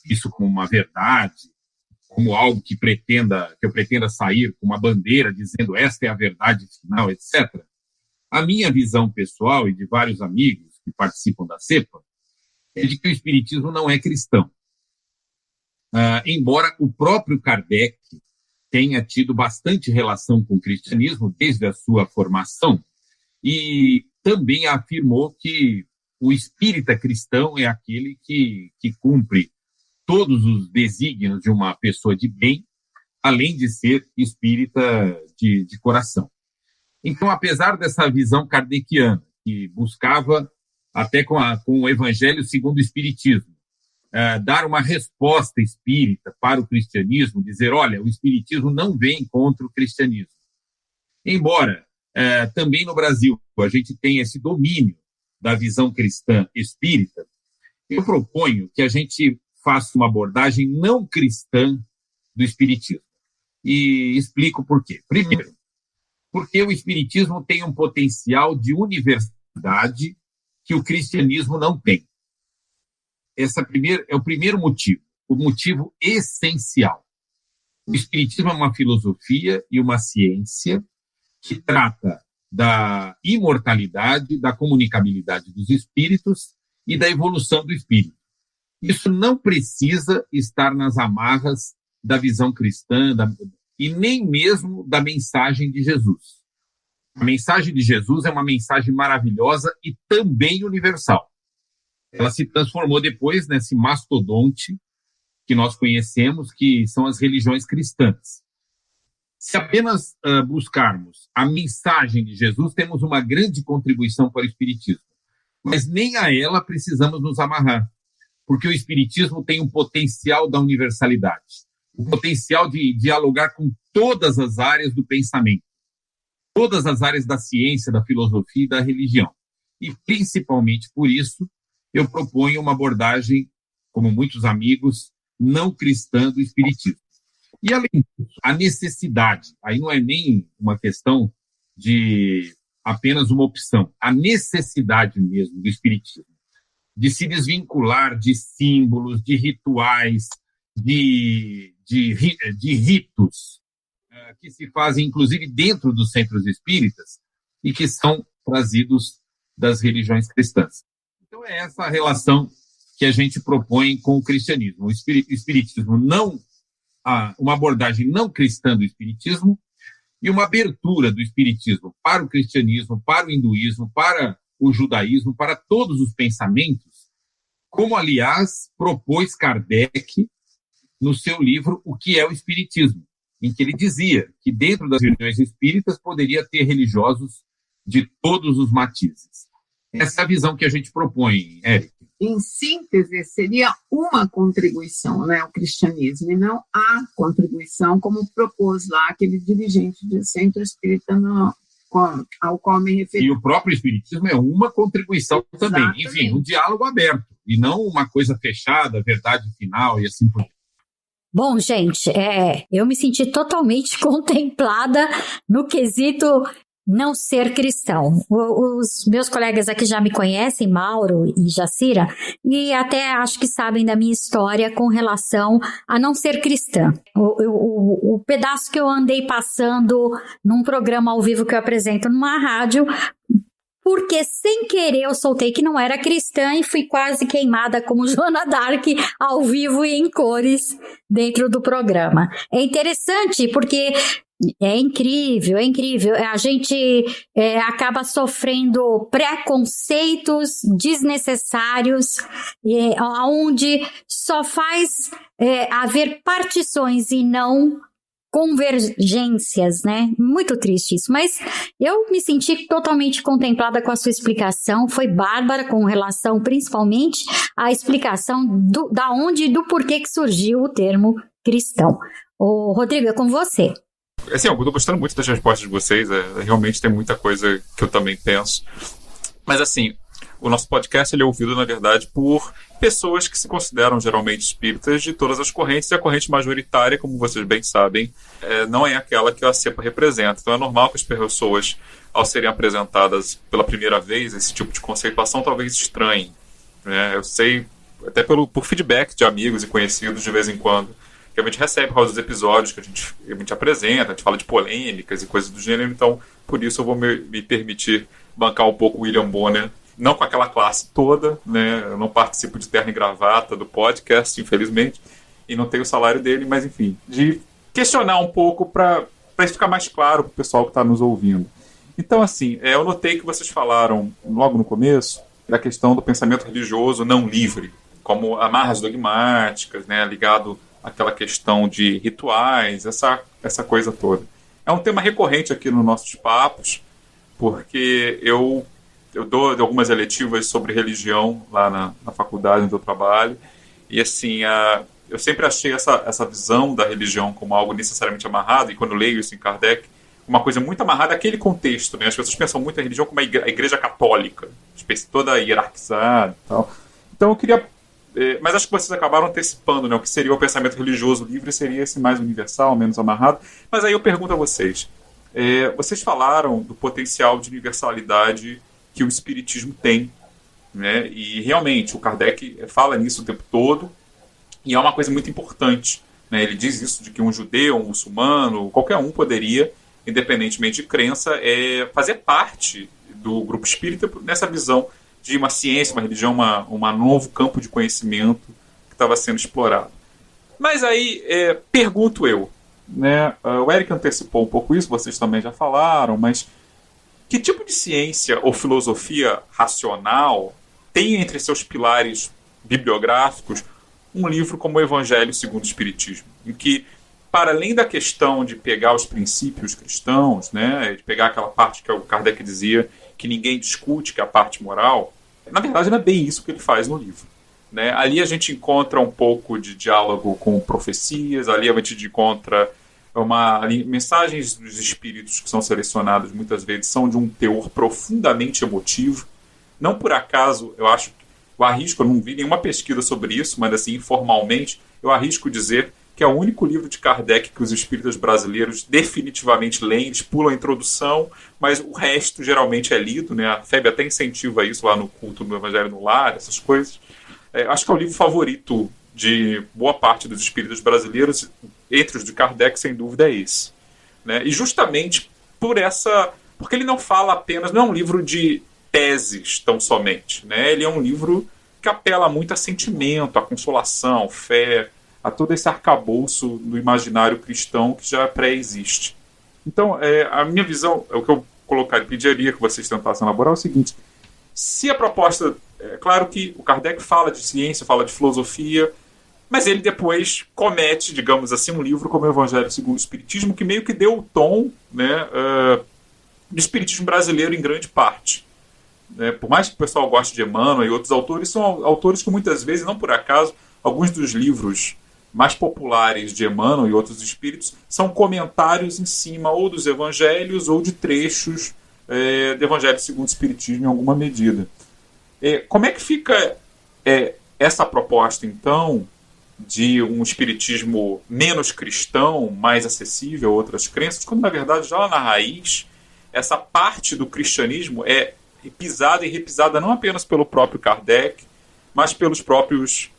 isso como uma verdade, como algo que eu pretenda sair com uma bandeira dizendo esta é a verdade final, etc., a minha visão pessoal e de vários amigos que participam da CEPA é de que o espiritismo não é cristão. Embora o próprio Kardec tenha tido bastante relação com o cristianismo desde a sua formação e também afirmou que o espírita cristão é aquele que cumpre todos os desígnios de uma pessoa de bem, além de ser espírita de coração. Então, apesar dessa visão kardeciana, que buscava, até com o Evangelho segundo o Espiritismo, dar uma resposta espírita para o cristianismo, dizer, olha, o espiritismo não vem contra o cristianismo. Embora também no Brasil a gente tenha esse domínio da visão cristã espírita, eu proponho que a gente faça uma abordagem não cristã do espiritismo. E explico por quê. Primeiro, porque o espiritismo tem um potencial de universalidade que o cristianismo não tem. Esse é o primeiro motivo, o motivo essencial. O espiritismo é uma filosofia e uma ciência que trata da imortalidade, da comunicabilidade dos espíritos e da evolução do espírito. Isso não precisa estar nas amarras da visão cristã e nem mesmo da mensagem de Jesus. A mensagem de Jesus é uma mensagem maravilhosa e também universal. Ela se transformou depois nesse mastodonte que nós conhecemos, que são as religiões cristãs. Se apenas buscarmos a mensagem de Jesus, temos uma grande contribuição para o espiritismo. Mas nem a ela precisamos nos amarrar, porque o espiritismo tem um potencial da universalidade, o potencial de dialogar com todas as áreas do pensamento, todas as áreas da ciência, da filosofia e da religião. E, principalmente por isso, eu proponho uma abordagem, como muitos amigos, não cristã do espiritismo. E, além disso, a necessidade, aí não é nem uma questão de apenas uma opção, a necessidade mesmo do espiritismo, de se desvincular de símbolos, de rituais, de ritos que se fazem, inclusive, dentro dos centros espíritas e que são trazidos das religiões cristãs. Então, é essa a relação que a gente propõe com o cristianismo. O espiritismo uma abordagem não cristã do espiritismo e uma abertura do espiritismo para o cristianismo, para o hinduísmo, para o judaísmo, para todos os pensamentos, como, aliás, propôs Kardec no seu livro O que é o Espiritismo, em que ele dizia que dentro das reuniões espíritas poderia ter religiosos de todos os matizes. Essa é a visão que a gente propõe, Eric. Em síntese, seria uma contribuição, né, ao cristianismo, e não a contribuição, como propôs lá aquele dirigente do centro espírita ao qual me referi. E o próprio espiritismo é uma contribuição também. Enfim, um diálogo aberto, e não uma coisa fechada, verdade final e assim por diante. Bom, gente, eu me senti totalmente contemplada no quesito não ser cristão. Os meus colegas aqui já me conhecem, Mauro e Jacira, e até acho que sabem da minha história com relação a não ser cristã. O pedaço que eu andei passando num programa ao vivo que eu apresento numa rádio, porque sem querer eu soltei que não era cristã e fui quase queimada como Joana d'Arc ao vivo e em cores dentro do programa. É interessante porque é incrível, é incrível. A gente acaba sofrendo preconceitos desnecessários, onde só faz haver partições e não convergências, né? Muito triste isso, mas eu me senti totalmente contemplada com a sua explicação, foi bárbara com relação principalmente à explicação da onde e do porquê que surgiu o termo cristão. Ô, Rodrigo, é com você. Assim, eu estou gostando muito das respostas de vocês, realmente tem muita coisa que eu também penso, mas assim, o nosso podcast ele é ouvido, na verdade, por pessoas que se consideram geralmente espíritas de todas as correntes, e a corrente majoritária, como vocês bem sabem, não é aquela que a CEPA representa. Então é normal que as pessoas, ao serem apresentadas pela primeira vez, esse tipo de conceituação talvez estranhem. Eu sei, até por feedback de amigos e conhecidos de vez em quando, que a gente recebe por causa dos episódios que a gente apresenta, a gente fala de polêmicas e coisas do gênero, então por isso eu vou me permitir bancar um pouco o William Bonner, não com aquela classe toda, né? Eu não participo de terno e gravata do podcast, infelizmente, e não tenho o salário dele, mas enfim, de questionar um pouco para ficar mais claro para o pessoal que está nos ouvindo. Então, assim, eu notei que vocês falaram logo no começo da questão do pensamento religioso não livre, como amarras dogmáticas, né? Ligado àquela questão de rituais, essa coisa toda. É um tema recorrente aqui nos nossos papos, porque eu dou algumas eletivas sobre religião lá na faculdade onde eu trabalho, e assim, eu sempre achei essa visão da religião como algo necessariamente amarrado, e quando eu leio isso em Kardec, uma coisa muito amarrada àquele contexto, né? As pessoas pensam muito a religião como a igreja católica, toda hierarquizada e tal. Então eu queria... mas acho que vocês acabaram antecipando, né? O que seria o pensamento religioso livre seria esse mais universal, menos amarrado. Mas aí eu pergunto a vocês, vocês falaram do potencial de universalidade que o espiritismo tem, né? E realmente o Kardec fala nisso o tempo todo, e é uma coisa muito importante, né? Ele diz isso de que um judeu, um muçulmano, qualquer um poderia, independentemente de crença, fazer parte do grupo espírita nessa visão de uma ciência, uma religião, um novo campo de conhecimento que estava sendo explorado. Mas aí, pergunto eu, né? O Eric antecipou um pouco isso, vocês também já falaram, mas que tipo de ciência ou filosofia racional tem entre seus pilares bibliográficos um livro como o Evangelho segundo o Espiritismo, em que, para além da questão de pegar os princípios cristãos, né, de pegar aquela parte que o Kardec dizia que ninguém discute, que é a parte moral, na verdade não é bem isso que ele faz no livro, né? Ali a gente encontra um pouco de diálogo com profecias, ali a gente encontra mensagens dos espíritos que são selecionados muitas vezes são de um teor profundamente emotivo. Não por acaso, eu não vi nenhuma pesquisa sobre isso, mas assim, informalmente, eu arrisco dizer que é o único livro de Kardec que os espíritas brasileiros definitivamente leem. Eles pulam a introdução, mas o resto geralmente é lido, né? A FEB até incentiva isso lá no culto do Evangelho no Lar, essas coisas. Acho que é o livro favorito de boa parte dos espíritas brasileiros, entre os de Kardec, sem dúvida, é esse, né? E justamente porque ele não fala apenas, não é um livro de teses tão somente, né? Ele é um livro que apela muito a sentimento, a consolação, fé, a todo esse arcabouço do imaginário cristão que já pré-existe. Então, a minha visão, o que eu pediria que vocês tentassem elaborar é o seguinte: se a proposta... É claro que o Kardec fala de ciência, fala de filosofia, mas ele depois comete, digamos assim, um livro como o Evangelho segundo o Espiritismo, que meio que deu o tom, né, do espiritismo brasileiro em grande parte. Por mais que o pessoal goste de Emmanuel e outros autores, são autores que muitas vezes, não por acaso, alguns dos livros mais populares de Emmanuel e outros espíritos são comentários em cima ou dos evangelhos ou de trechos do Evangelho segundo o Espiritismo em alguma medida. Como é que fica essa proposta, então, de um espiritismo menos cristão, mais acessível a outras crenças, quando, na verdade, já lá na raiz, essa parte do cristianismo é pisada e repisada não apenas pelo próprio Kardec, mas pelos próprios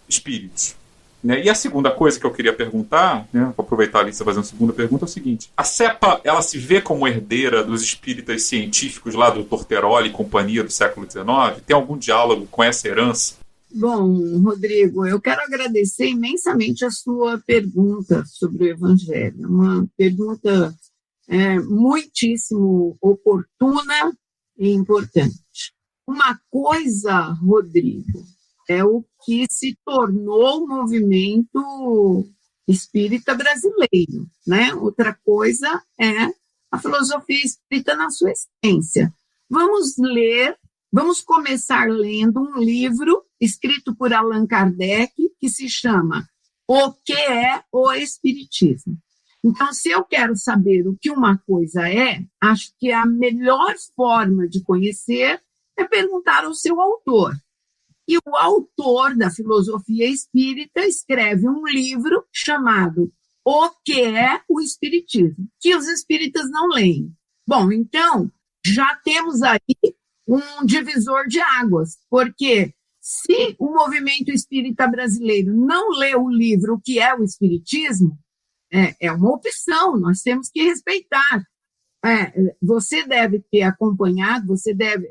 espíritos. Né? E a segunda coisa que eu queria perguntar, né, vou aproveitar a lista e fazer uma segunda pergunta, é o seguinte: a CEPA, ela se vê como herdeira dos espíritas científicos lá do Torteroli e companhia do século XIX? Tem algum diálogo com essa herança? Bom, Rodrigo, eu quero agradecer imensamente a sua pergunta sobre o Evangelho. Uma pergunta muitíssimo oportuna e importante. Uma coisa, Rodrigo, é o que se tornou o movimento espírita brasileiro, né? Outra coisa é a filosofia espírita na sua essência. Vamos começar lendo um livro escrito por Allan Kardec, que se chama O que é o Espiritismo? Então, se eu quero saber o que uma coisa é, acho que a melhor forma de conhecer é perguntar ao seu autor. E o autor da filosofia espírita escreve um livro chamado O que é o Espiritismo, que os espíritas não leem. Bom, então, já temos aí um divisor de águas, porque se o movimento espírita brasileiro não lê o livro O que é o Espiritismo, é uma opção, nós temos que respeitar. Você deve ter acompanhado,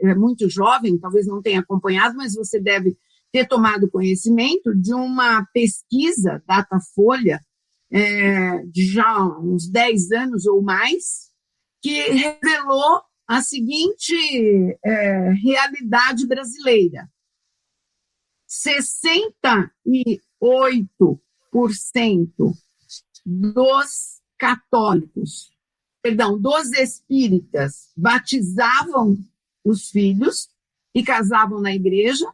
é muito jovem, talvez não tenha acompanhado, mas você deve ter tomado conhecimento de uma pesquisa, Datafolha, de já uns 10 anos ou mais, que revelou a seguinte realidade brasileira. 68% dos católicos, dos espíritas, batizavam os filhos e casavam na igreja,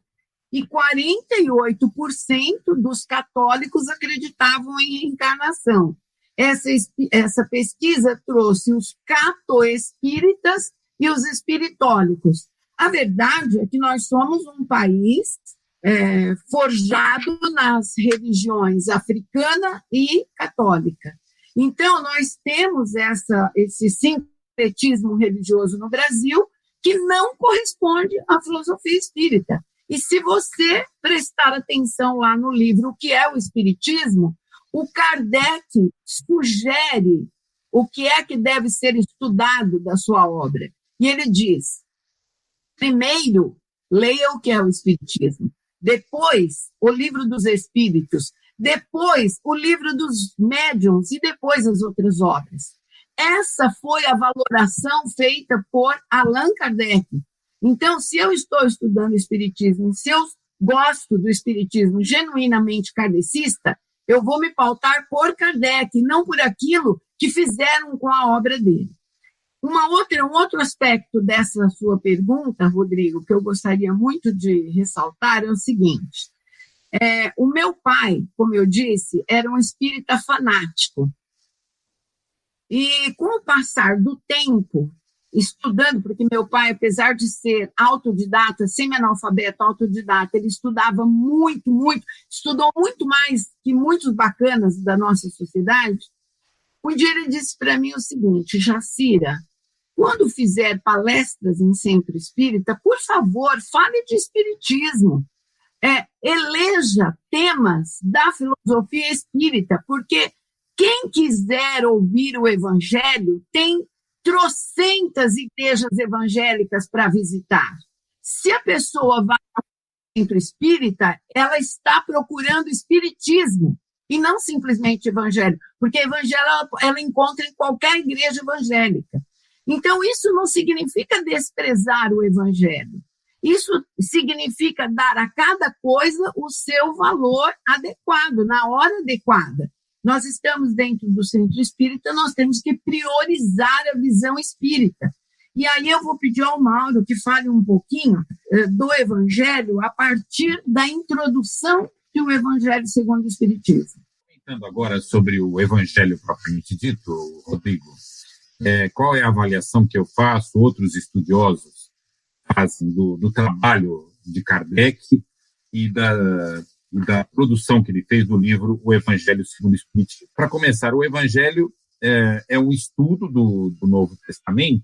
e 48% dos católicos acreditavam em reencarnação. Essa pesquisa trouxe os catoespíritas e os espiritólicos. A verdade é que nós somos um país forjado nas religiões africana e católica. Então, nós temos esse sincretismo religioso no Brasil que não corresponde à filosofia espírita. E se você prestar atenção lá no livro O que é o Espiritismo, o Kardec sugere o que é que deve ser estudado da sua obra. E ele diz, primeiro, leia o que é o Espiritismo. Depois, o livro dos Espíritos. Depois, o livro dos Médiuns. E depois, as outras obras. Essa foi a valoração feita por Allan Kardec. Então, se eu estou estudando Espiritismo, se eu gosto do Espiritismo genuinamente kardecista, eu vou me pautar por Kardec, não por aquilo que fizeram com a obra dele. Um outro aspecto dessa sua pergunta, Rodrigo, que eu gostaria muito de ressaltar é o seguinte. O meu pai, como eu disse, era um espírita fanático. E com o passar do tempo, estudando, porque meu pai, apesar de ser autodidata, semi-analfabeto, autodidata, ele estudava muito, estudou muito mais que muitos bacanas da nossa sociedade. Um dia ele disse para mim o seguinte, Jacira, quando fizer palestras em centro espírita, por favor, fale de espiritismo. Eleja temas da filosofia espírita, porque quem quiser ouvir o evangelho tem trocentas igrejas evangélicas para visitar. Se a pessoa vai ao centro espírita, ela está procurando espiritismo e não simplesmente evangelho, porque evangelho ela encontra em qualquer igreja evangélica. Então, isso não significa desprezar o evangelho. Isso significa dar a cada coisa o seu valor adequado, na hora adequada. Nós estamos dentro do centro espírita, nós temos que priorizar a visão espírita. E aí eu vou pedir ao Mauro que fale um pouquinho do evangelho a partir da introdução do evangelho segundo o espiritismo. Comentando agora sobre o evangelho propriamente dito, Rodrigo, qual é a avaliação que eu faço, outros estudiosos fazem do trabalho de Kardec e da produção que ele fez do livro O Evangelho segundo o Espiritismo. Para começar, o Evangelho é um estudo do Novo Testamento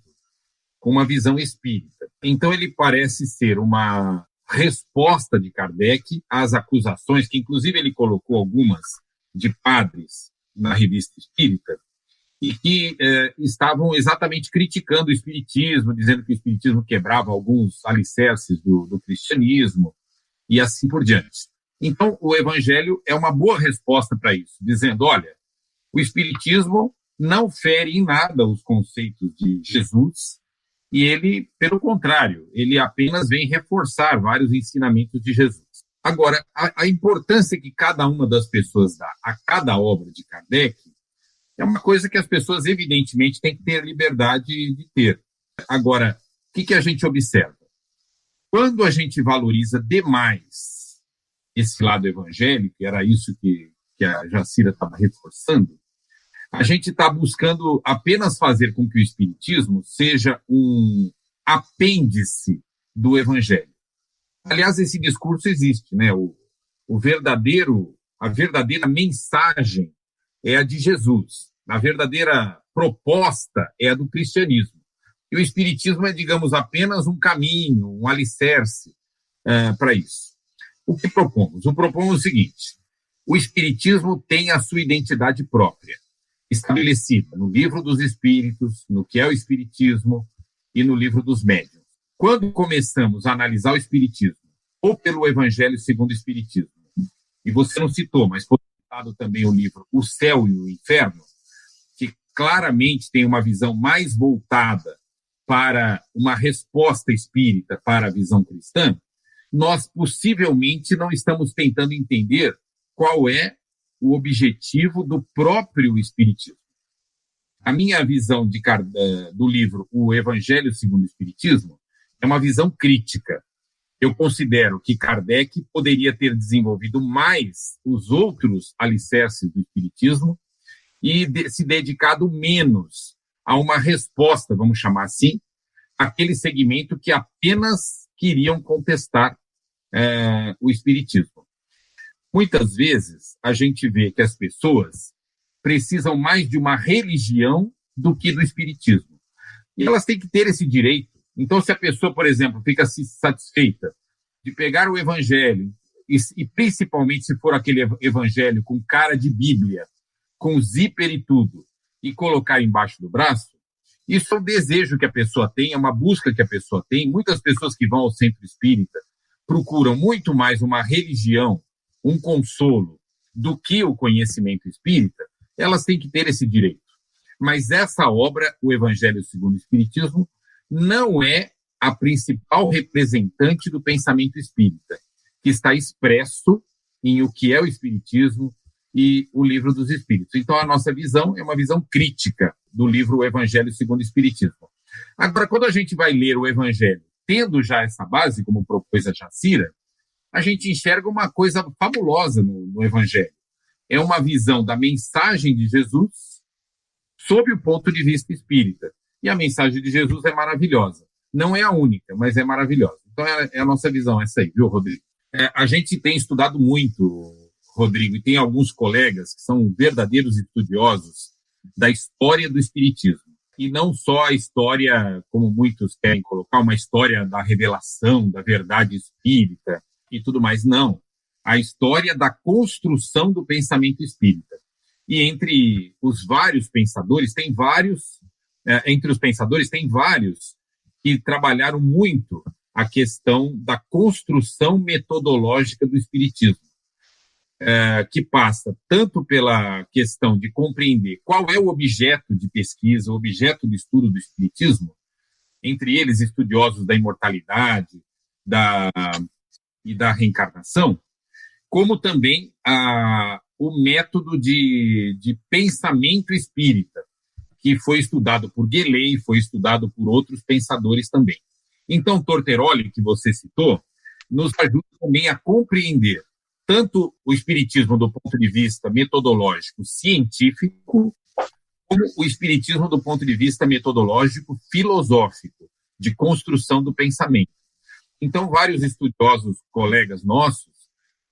com uma visão espírita. Então, ele parece ser uma resposta de Kardec às acusações, que inclusive ele colocou algumas de padres na Revista Espírita, e que estavam exatamente criticando o espiritismo, dizendo que o espiritismo quebrava alguns alicerces do cristianismo, e assim por diante. Então, o Evangelho é uma boa resposta para isso, dizendo, olha, o espiritismo não fere em nada os conceitos de Jesus, e ele, pelo contrário, ele apenas vem reforçar vários ensinamentos de Jesus. Agora, a importância que cada uma das pessoas dá a cada obra de Kardec é uma coisa que as pessoas, evidentemente, têm que ter liberdade de ter. Agora, o que a gente observa? Quando a gente valoriza demais esse lado evangélico, e era isso que a Jacira estava reforçando, a gente está buscando apenas fazer com que o espiritismo seja um apêndice do evangelho. Aliás, esse discurso existe, né? A verdadeira mensagem é a de Jesus. A verdadeira proposta é a do cristianismo. E o espiritismo é, digamos, apenas um caminho, um alicerce para isso. O que propomos? Propomos o seguinte: o espiritismo tem a sua identidade própria, estabelecida no Livro dos Espíritos, no que é o Espiritismo e no Livro dos Médiuns. Quando começamos a analisar o Espiritismo, ou pelo Evangelho segundo o Espiritismo, e você não citou, mas foi citado também o livro O Céu e o Inferno, que claramente tem uma visão mais voltada para uma resposta espírita para a visão cristã, nós possivelmente não estamos tentando entender qual é o objetivo do próprio Espiritismo. A minha visão do livro O Evangelho segundo o Espiritismo é uma visão crítica. Eu considero que Kardec poderia ter desenvolvido mais os outros alicerces do Espiritismo e se dedicado menos a uma resposta, vamos chamar assim, àquele segmento que apenas queriam contestar o Espiritismo. Muitas vezes, a gente vê que as pessoas precisam mais de uma religião do que do espiritismo. E elas têm que ter esse direito. Então, se a pessoa, por exemplo, fica satisfeita de pegar o evangelho, e principalmente se for aquele evangelho com cara de Bíblia, com zíper e tudo, e colocar embaixo do braço, isso é um desejo que a pessoa tem, é uma busca que a pessoa tem. Muitas pessoas que vão ao centro espírita procuram muito mais uma religião, um consolo, do que o conhecimento espírita. Elas têm que ter esse direito. Mas essa obra, o Evangelho segundo o Espiritismo, não é a principal representante do pensamento espírita, que está expresso em o que é o Espiritismo e o Livro dos Espíritos. Então, a nossa visão é uma visão crítica do livro O Evangelho segundo o Espiritismo. Agora, quando a gente vai ler o Evangelho, tendo já essa base, como propôs a Jacira, a gente enxerga uma coisa fabulosa no Evangelho. É uma visão da mensagem de Jesus sob o ponto de vista espírita. E a mensagem de Jesus é maravilhosa. Não é a única, mas é maravilhosa. Então, é a nossa visão essa aí, viu, Rodrigo? A gente tem estudado muito, Rodrigo, e tem alguns colegas que são verdadeiros estudiosos da história do espiritismo. E não só a história, como muitos querem colocar, uma história da revelação, da verdade espírita e tudo mais. Não. A história da construção do pensamento espírita. E entre os vários pensadores, tem vários que trabalharam muito a questão da construção metodológica do espiritismo, que passa tanto pela questão de compreender qual é o objeto de pesquisa, o objeto de estudo do espiritismo, entre eles estudiosos da imortalidade e da reencarnação, como também o método de pensamento espírita, que foi estudado por Guillet, foi estudado por outros pensadores também. Então, Torteroli, que você citou, nos ajuda também a compreender tanto o espiritismo do ponto de vista metodológico científico, como o espiritismo do ponto de vista metodológico filosófico, de construção do pensamento. Então, vários estudiosos, colegas nossos,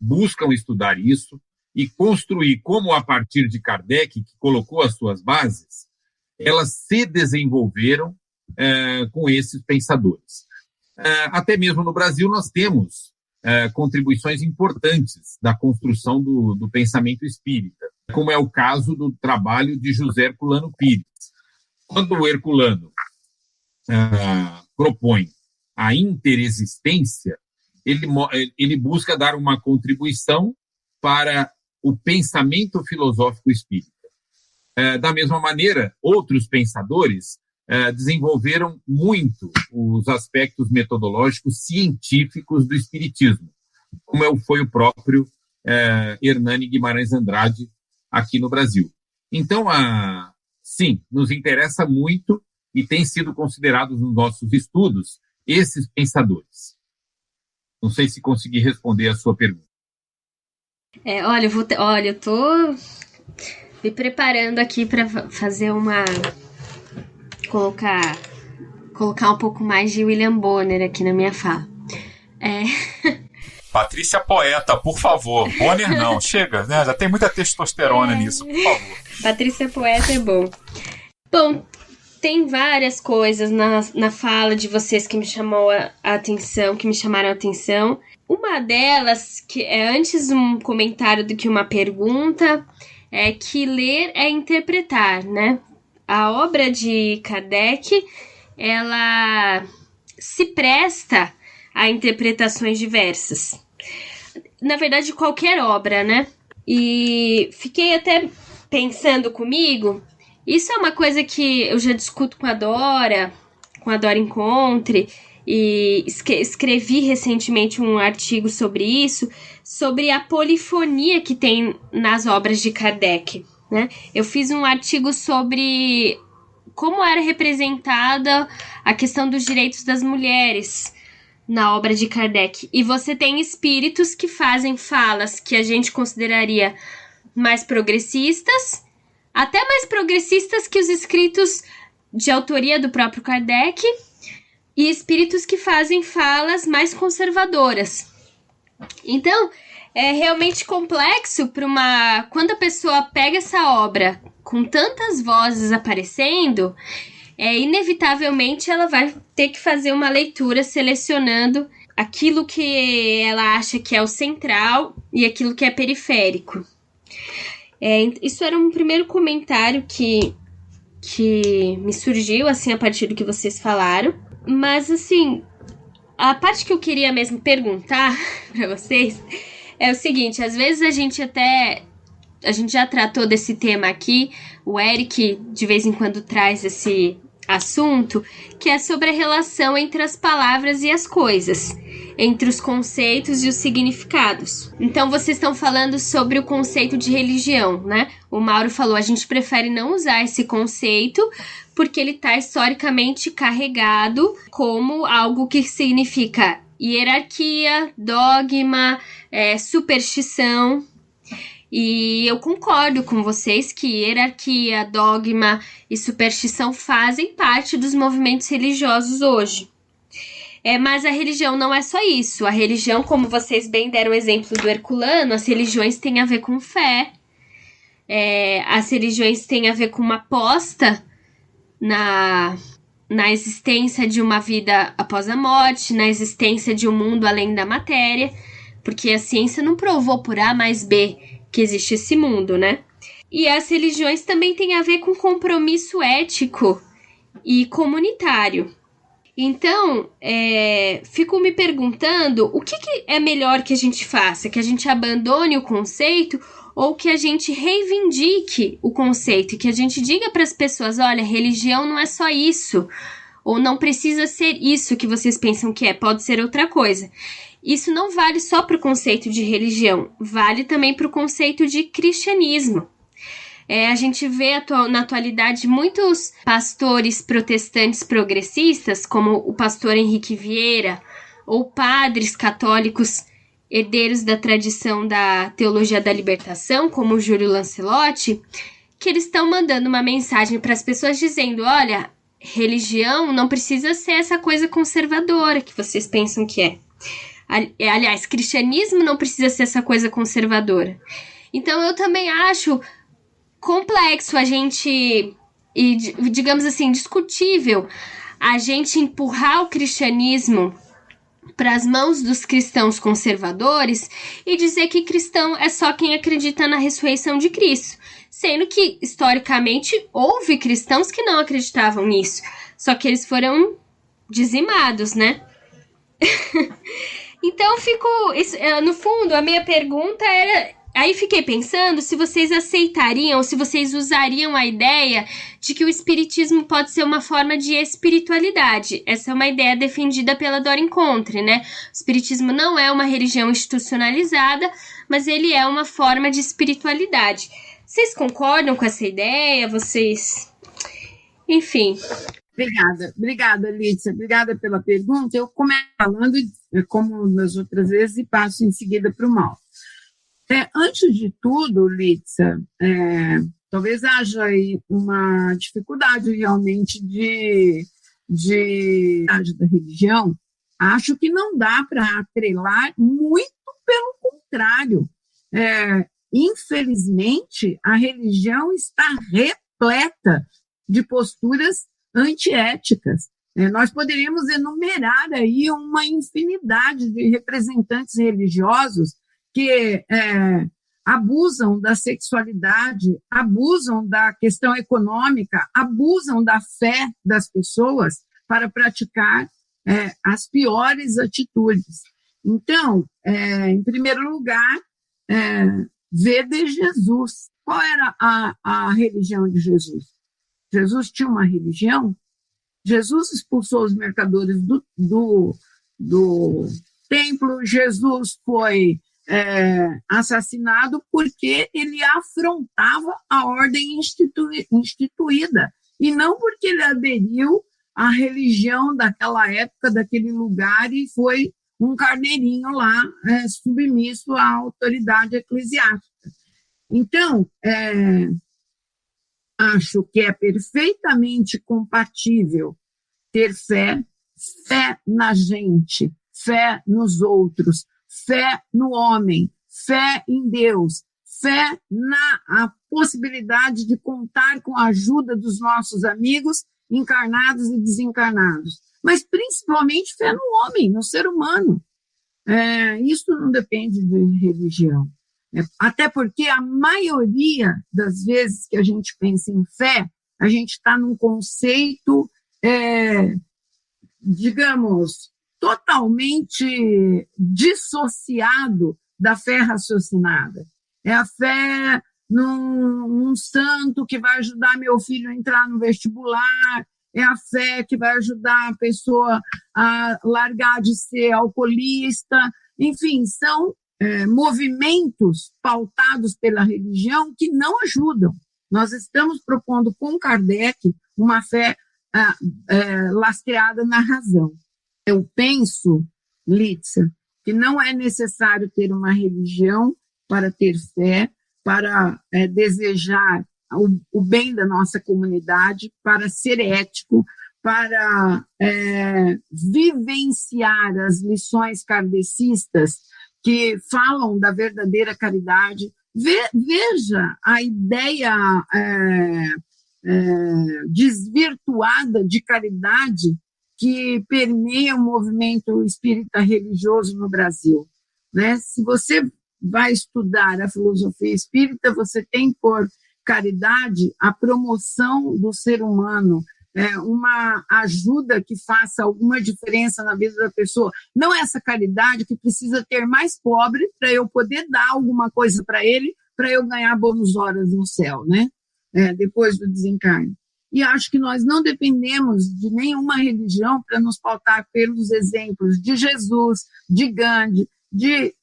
buscam estudar isso e construir como, a partir de Kardec, que colocou as suas bases, elas se desenvolveram com esses pensadores. Até mesmo no Brasil nós temos contribuições importantes da construção do pensamento espírita, como é o caso do trabalho de José Herculano Pires. Quando o Herculano propõe a interexistência, ele busca dar uma contribuição para o pensamento filosófico espírita. Da mesma maneira, outros pensadores desenvolveram muito os aspectos metodológicos científicos do espiritismo, como foi o próprio Hernani Guimarães Andrade aqui no Brasil. Então, sim, nos interessa muito e tem sido considerados nos nossos estudos esses pensadores. Não sei se consegui responder a sua pergunta. Olha, eu tô me preparando aqui para fazer colocar um pouco mais de William Bonner aqui na minha fala. Patrícia Poeta, por favor. Bonner não, chega, né? Já tem muita testosterona nisso, por favor. Patrícia Poeta é bom. Bom, tem várias coisas na fala de vocês que me chamaram a atenção. Uma delas, que é antes um comentário do que uma pergunta, é que ler é interpretar, né? A obra de Kardec, ela se presta a interpretações diversas. Na verdade, qualquer obra, né? E fiquei até pensando comigo, isso é uma coisa que eu já discuto com a Dora Encontre, e escrevi recentemente um artigo sobre isso, sobre a polifonia que tem nas obras de Kardec, né? Eu fiz um artigo sobre como era representada a questão dos direitos das mulheres na obra de Kardec. E você tem espíritos que fazem falas que a gente consideraria mais progressistas, até mais progressistas que os escritos de autoria do próprio Kardec, e espíritos que fazem falas mais conservadoras. Então, é realmente complexo quando a pessoa pega essa obra com tantas vozes aparecendo, inevitavelmente ela vai ter que fazer uma leitura selecionando aquilo que ela acha que é o central e aquilo que é periférico. Isso era um primeiro comentário que me surgiu assim a partir do que vocês falaram. Mas, assim, a parte que eu queria mesmo perguntar pra vocês é o seguinte: às vezes a gente já tratou desse tema aqui, o Eric de vez em quando traz esse assunto, que é sobre a relação entre as palavras e as coisas, entre os conceitos e os significados. Então, vocês estão falando sobre o conceito de religião, né? O Mauro falou, a gente prefere não usar esse conceito porque ele está historicamente carregado como algo que significa hierarquia, dogma, superstição. E eu concordo com vocês que hierarquia, dogma e superstição fazem parte dos movimentos religiosos hoje. Mas a religião não é só isso. A religião, como vocês bem deram o exemplo do Herculano, as religiões têm a ver com fé. As religiões têm a ver com uma aposta na existência de uma vida após a morte, na existência de um mundo além da matéria, porque a ciência não provou por A mais B que existe esse mundo, né? E as religiões também têm a ver com compromisso ético e comunitário. Então, fico me perguntando o que é melhor que a gente faça, que a gente abandone o conceito ou que a gente reivindique o conceito, que a gente diga para as pessoas, olha, religião não é só isso, ou não precisa ser isso que vocês pensam que pode ser outra coisa. Isso não vale só para o conceito de religião, vale também para o conceito de cristianismo. A gente vê na atualidade muitos pastores protestantes progressistas, como o pastor Henrique Vieira, ou padres católicos herdeiros da tradição da teologia da libertação, como o Júlio Lancelotti, que eles estão mandando uma mensagem para as pessoas dizendo, olha, religião não precisa ser essa coisa conservadora que vocês pensam que é. Aliás, cristianismo não precisa ser essa coisa conservadora. Então, eu também acho complexo a gente, e digamos assim, discutível, a gente empurrar o cristianismo para as mãos dos cristãos conservadores e dizer que cristão é só quem acredita na ressurreição de Cristo, sendo que, historicamente, houve cristãos que não acreditavam nisso, só que eles foram dizimados, né? Então, no fundo, a minha pergunta era... Aí fiquei pensando se vocês aceitariam, se vocês usariam a ideia de que o espiritismo pode ser uma forma de espiritualidade. Essa é uma ideia defendida pela Dora Contre, né? O espiritismo não é uma religião institucionalizada, mas ele é uma forma de espiritualidade. Vocês concordam com essa ideia? Vocês... Enfim... Obrigada, Lídia. Obrigada pela pergunta. Eu começo falando, como nas outras vezes, e passo em seguida para o Mal. Antes de tudo, Lídia, talvez haja aí uma dificuldade realmente da religião. Acho que não dá para atrelar, muito pelo contrário. Infelizmente, a religião está repleta de posturas antiéticas. Nós poderíamos enumerar aí uma infinidade de representantes religiosos que abusam da sexualidade, abusam da questão econômica, abusam da fé das pessoas para praticar as piores atitudes. Então, em primeiro lugar, vede Jesus. Qual era a religião de Jesus? Jesus tinha uma religião. Jesus expulsou os mercadores do templo. Jesus foi assassinado porque ele afrontava a ordem instituída, e não porque ele aderiu à religião daquela época, daquele lugar, e foi um carneirinho lá submisso à autoridade eclesiástica. Então, acho que é perfeitamente compatível ter fé na gente, fé nos outros, fé no homem, fé em Deus, fé na possibilidade de contar com a ajuda dos nossos amigos encarnados e desencarnados, mas principalmente fé no homem, no ser humano. Isso não depende de religião. Até porque a maioria das vezes que a gente pensa em fé, a gente está num conceito, digamos, totalmente dissociado da fé raciocinada. É a fé num santo que vai ajudar meu filho a entrar no vestibular, é a fé que vai ajudar a pessoa a largar de ser alcoolista. Enfim, são movimentos pautados pela religião que não ajudam. Nós estamos propondo com Kardec uma fé lastreada na razão. Eu penso, Lídia, que não é necessário ter uma religião para ter fé, para desejar o bem da nossa comunidade, para ser ético, para vivenciar as lições kardecistas que falam da verdadeira caridade. Veja a ideia desvirtuada de caridade que permeia o movimento espírita religioso no Brasil, né? Se você vai estudar a filosofia espírita, você tem por caridade a promoção do ser humano, uma ajuda que faça alguma diferença na vida da pessoa. Não é essa caridade que precisa ter mais pobre para eu poder dar alguma coisa para ele, para eu ganhar bônus horas no céu, né? Depois do desencarne. E acho que nós não dependemos de nenhuma religião para nos pautar pelos exemplos de Jesus, de Gandhi, de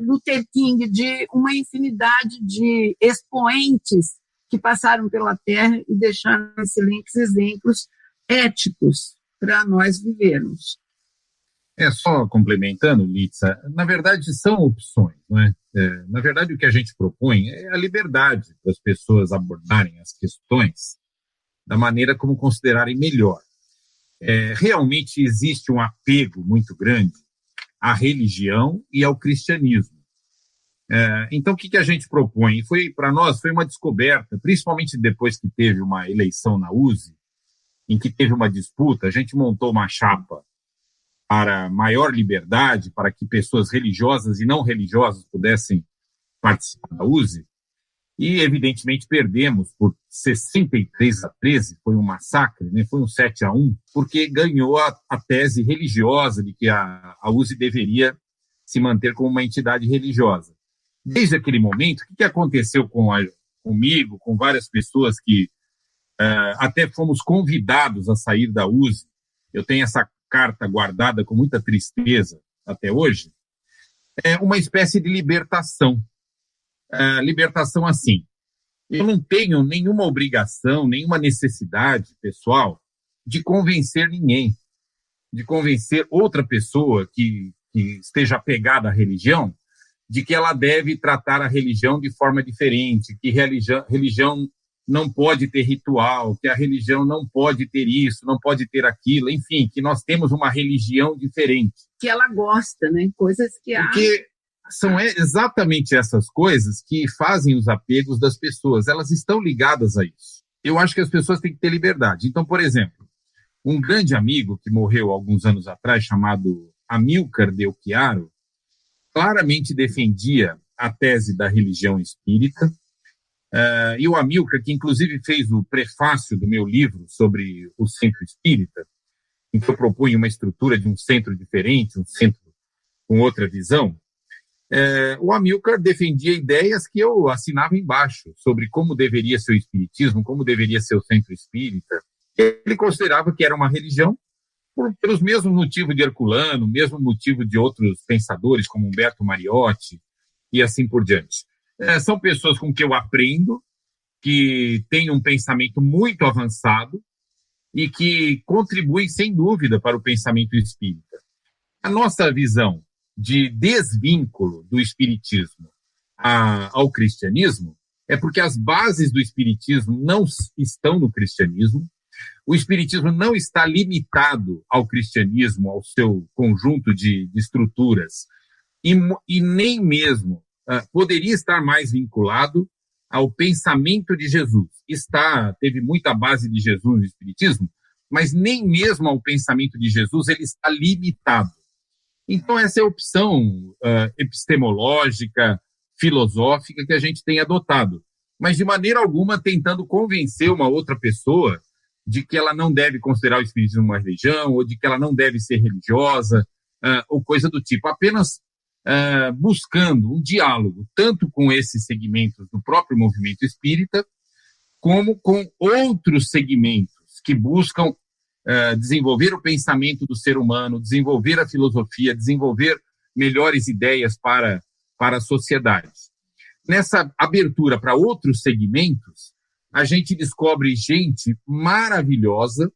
Luther King, de uma infinidade de expoentes que passaram pela Terra e deixaram excelentes exemplos éticos para nós vivermos. Só complementando, Lídia, na verdade são opções, não é? Na verdade o que a gente propõe é a liberdade para as pessoas abordarem as questões da maneira como considerarem melhor. Realmente existe um apego muito grande à religião e ao cristianismo. Então, o que a gente propõe? Para nós, foi uma descoberta, principalmente depois que teve uma eleição na USE, em que teve uma disputa, a gente montou uma chapa para maior liberdade, para que pessoas religiosas e não religiosas pudessem participar da USE, e evidentemente perdemos por 63-13, foi um massacre, né? Foi um 7-1, porque ganhou a tese religiosa de que a USE deveria se manter como uma entidade religiosa. Desde aquele momento, o que aconteceu comigo, com várias pessoas que até fomos convidados a sair da USE? Eu tenho essa carta guardada com muita tristeza até hoje. É uma espécie de libertação. Libertação assim. Eu não tenho nenhuma obrigação, nenhuma necessidade pessoal de convencer ninguém, de convencer outra pessoa que esteja apegada à religião, de que ela deve tratar a religião de forma diferente, que religião não pode ter ritual, que a religião não pode ter isso, não pode ter aquilo, enfim, que nós temos uma religião diferente. Que ela gosta, né? Coisas que Porque são exatamente essas coisas que fazem os apegos das pessoas. Elas estão ligadas a isso. Eu acho que as pessoas têm que ter liberdade. Então, por exemplo, um grande amigo que morreu alguns anos atrás, chamado Amílcar Del Chiaro, claramente defendia a tese da religião espírita. E o Amílcar, que inclusive fez o prefácio do meu livro sobre o centro espírita, em que eu propunho uma estrutura de um centro diferente, um centro com outra visão, o Amílcar defendia ideias que eu assinava embaixo, sobre como deveria ser o espiritismo, como deveria ser o centro espírita. Ele considerava que era uma religião pelos mesmos motivos de Herculano, mesmo motivo de outros pensadores, como Humberto Mariotti, e assim por diante. São pessoas com que eu aprendo, que têm um pensamento muito avançado e que contribuem, sem dúvida, para o pensamento espírita. A nossa visão de desvínculo do espiritismo ao cristianismo é porque as bases do espiritismo não estão no cristianismo. O espiritismo não está limitado ao cristianismo, ao seu conjunto de estruturas, e nem mesmo poderia estar mais vinculado ao pensamento de Jesus. Teve muita base de Jesus no espiritismo, mas nem mesmo ao pensamento de Jesus ele está limitado. Então essa é a opção epistemológica, filosófica que a gente tem adotado, mas de maneira alguma tentando convencer uma outra pessoa de que ela não deve considerar o espiritismo uma religião, ou de que ela não deve ser religiosa, ou coisa do tipo. Apenas buscando um diálogo, tanto com esses segmentos do próprio movimento espírita, como com outros segmentos que buscam desenvolver o pensamento do ser humano, desenvolver a filosofia, desenvolver melhores ideias para a sociedade. Nessa abertura para outros segmentos, a gente descobre gente maravilhosa,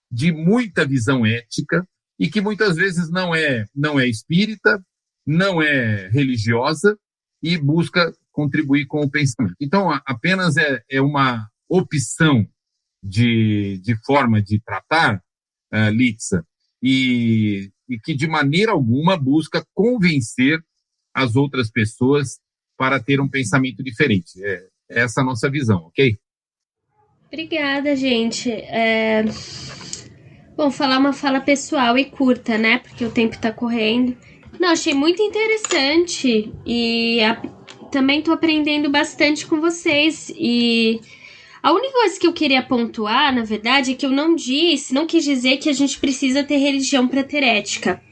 de muita visão ética, e que muitas vezes não é espírita, não é religiosa, e busca contribuir com o pensamento. Então, apenas é uma opção de forma de tratar, Litsa, e que de maneira alguma busca convencer as outras pessoas para ter um pensamento diferente. É essa a nossa visão, ok? Obrigada, gente. Bom, falar uma fala pessoal e curta, né? Porque o tempo tá correndo. Não, achei muito interessante e também tô aprendendo bastante com vocês. E a única coisa que eu queria pontuar, na verdade, é que eu não quis dizer que a gente precisa ter religião para ter ética.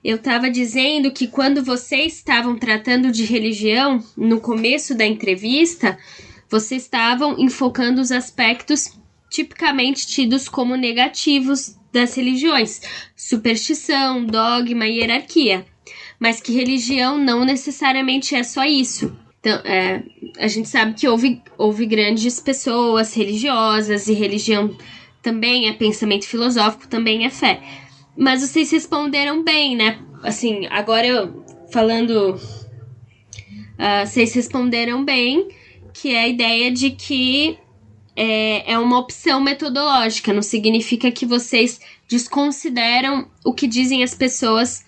Eu tava dizendo que quando vocês estavam tratando de religião, no começo da entrevista, vocês estavam enfocando os aspectos tipicamente tidos como negativos das religiões, superstição, dogma e hierarquia, mas que religião não necessariamente é só isso. Então, a gente sabe que houve grandes pessoas religiosas, e religião também é pensamento filosófico, também é fé. Mas vocês responderam bem, né? Assim, agora eu falando, vocês responderam bem, que é a ideia de que é uma opção metodológica, não significa que vocês desconsideram o que dizem as pessoas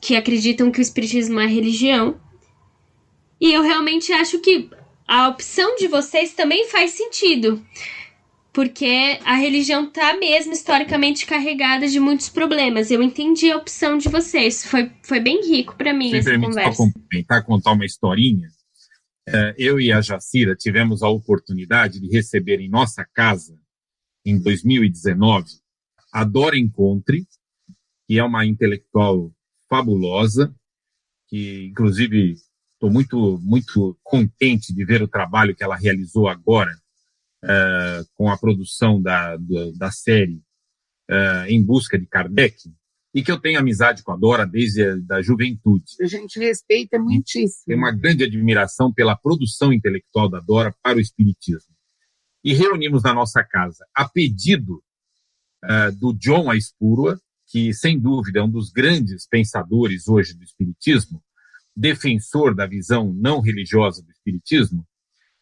que acreditam que o espiritismo é religião. E eu realmente acho que a opção de vocês também faz sentido. porque a religião tá mesmo historicamente carregada de muitos problemas. Eu entendi a opção de vocês. Foi bem rico para mim essa conversa. Contar uma historinha. Eu e a Jacira tivemos a oportunidade de receber em nossa casa, em 2019, a Dora Encontre, que é uma intelectual fabulosa, que, inclusive, estou muito, muito contente de ver o trabalho que ela realizou agora com a produção da série Em Busca de Kardec, e que eu tenho amizade com a Dora desde a juventude. A gente respeita muitíssimo. Tem uma grande admiração pela produção intelectual da Dora para o Espiritismo. E reunimos na nossa casa, a pedido do John Aispurua, que, sem dúvida, é um dos grandes pensadores hoje do Espiritismo, defensor da visão não religiosa do Espiritismo,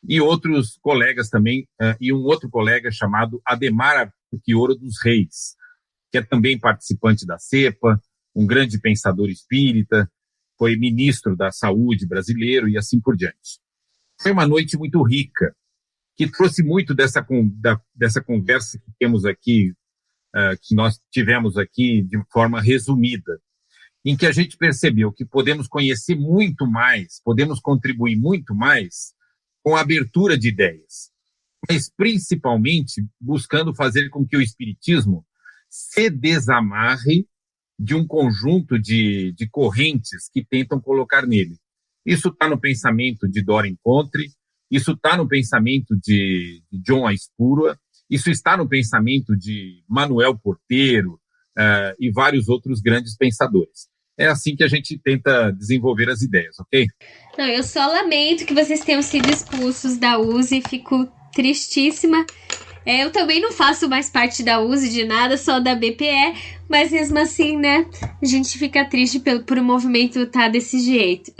e outros colegas também, e um outro colega chamado Ademar Arquioro dos Reis, que é também participante da CEPA, um grande pensador espírita, foi ministro da Saúde brasileiro e assim por diante. Foi uma noite muito rica, que trouxe muito dessa conversa que temos aqui, que nós tivemos aqui de forma resumida, em que a gente percebeu que podemos conhecer muito mais, podemos contribuir muito mais com a abertura de ideias, mas principalmente buscando fazer com que o Espiritismo se desamarre de um conjunto de correntes que tentam colocar nele. Isso está no pensamento de Dora Encontre, isso está no pensamento de John Aispurua, isso está no pensamento de Manuel Porteiro e vários outros grandes pensadores. É assim que a gente tenta desenvolver as ideias, ok? Não, eu só lamento que vocês tenham sido expulsos da USE, fico tristíssima. Eu também não faço mais parte da USE de nada, só da BPE, mas mesmo assim, né, a gente fica triste por o movimento estar desse jeito.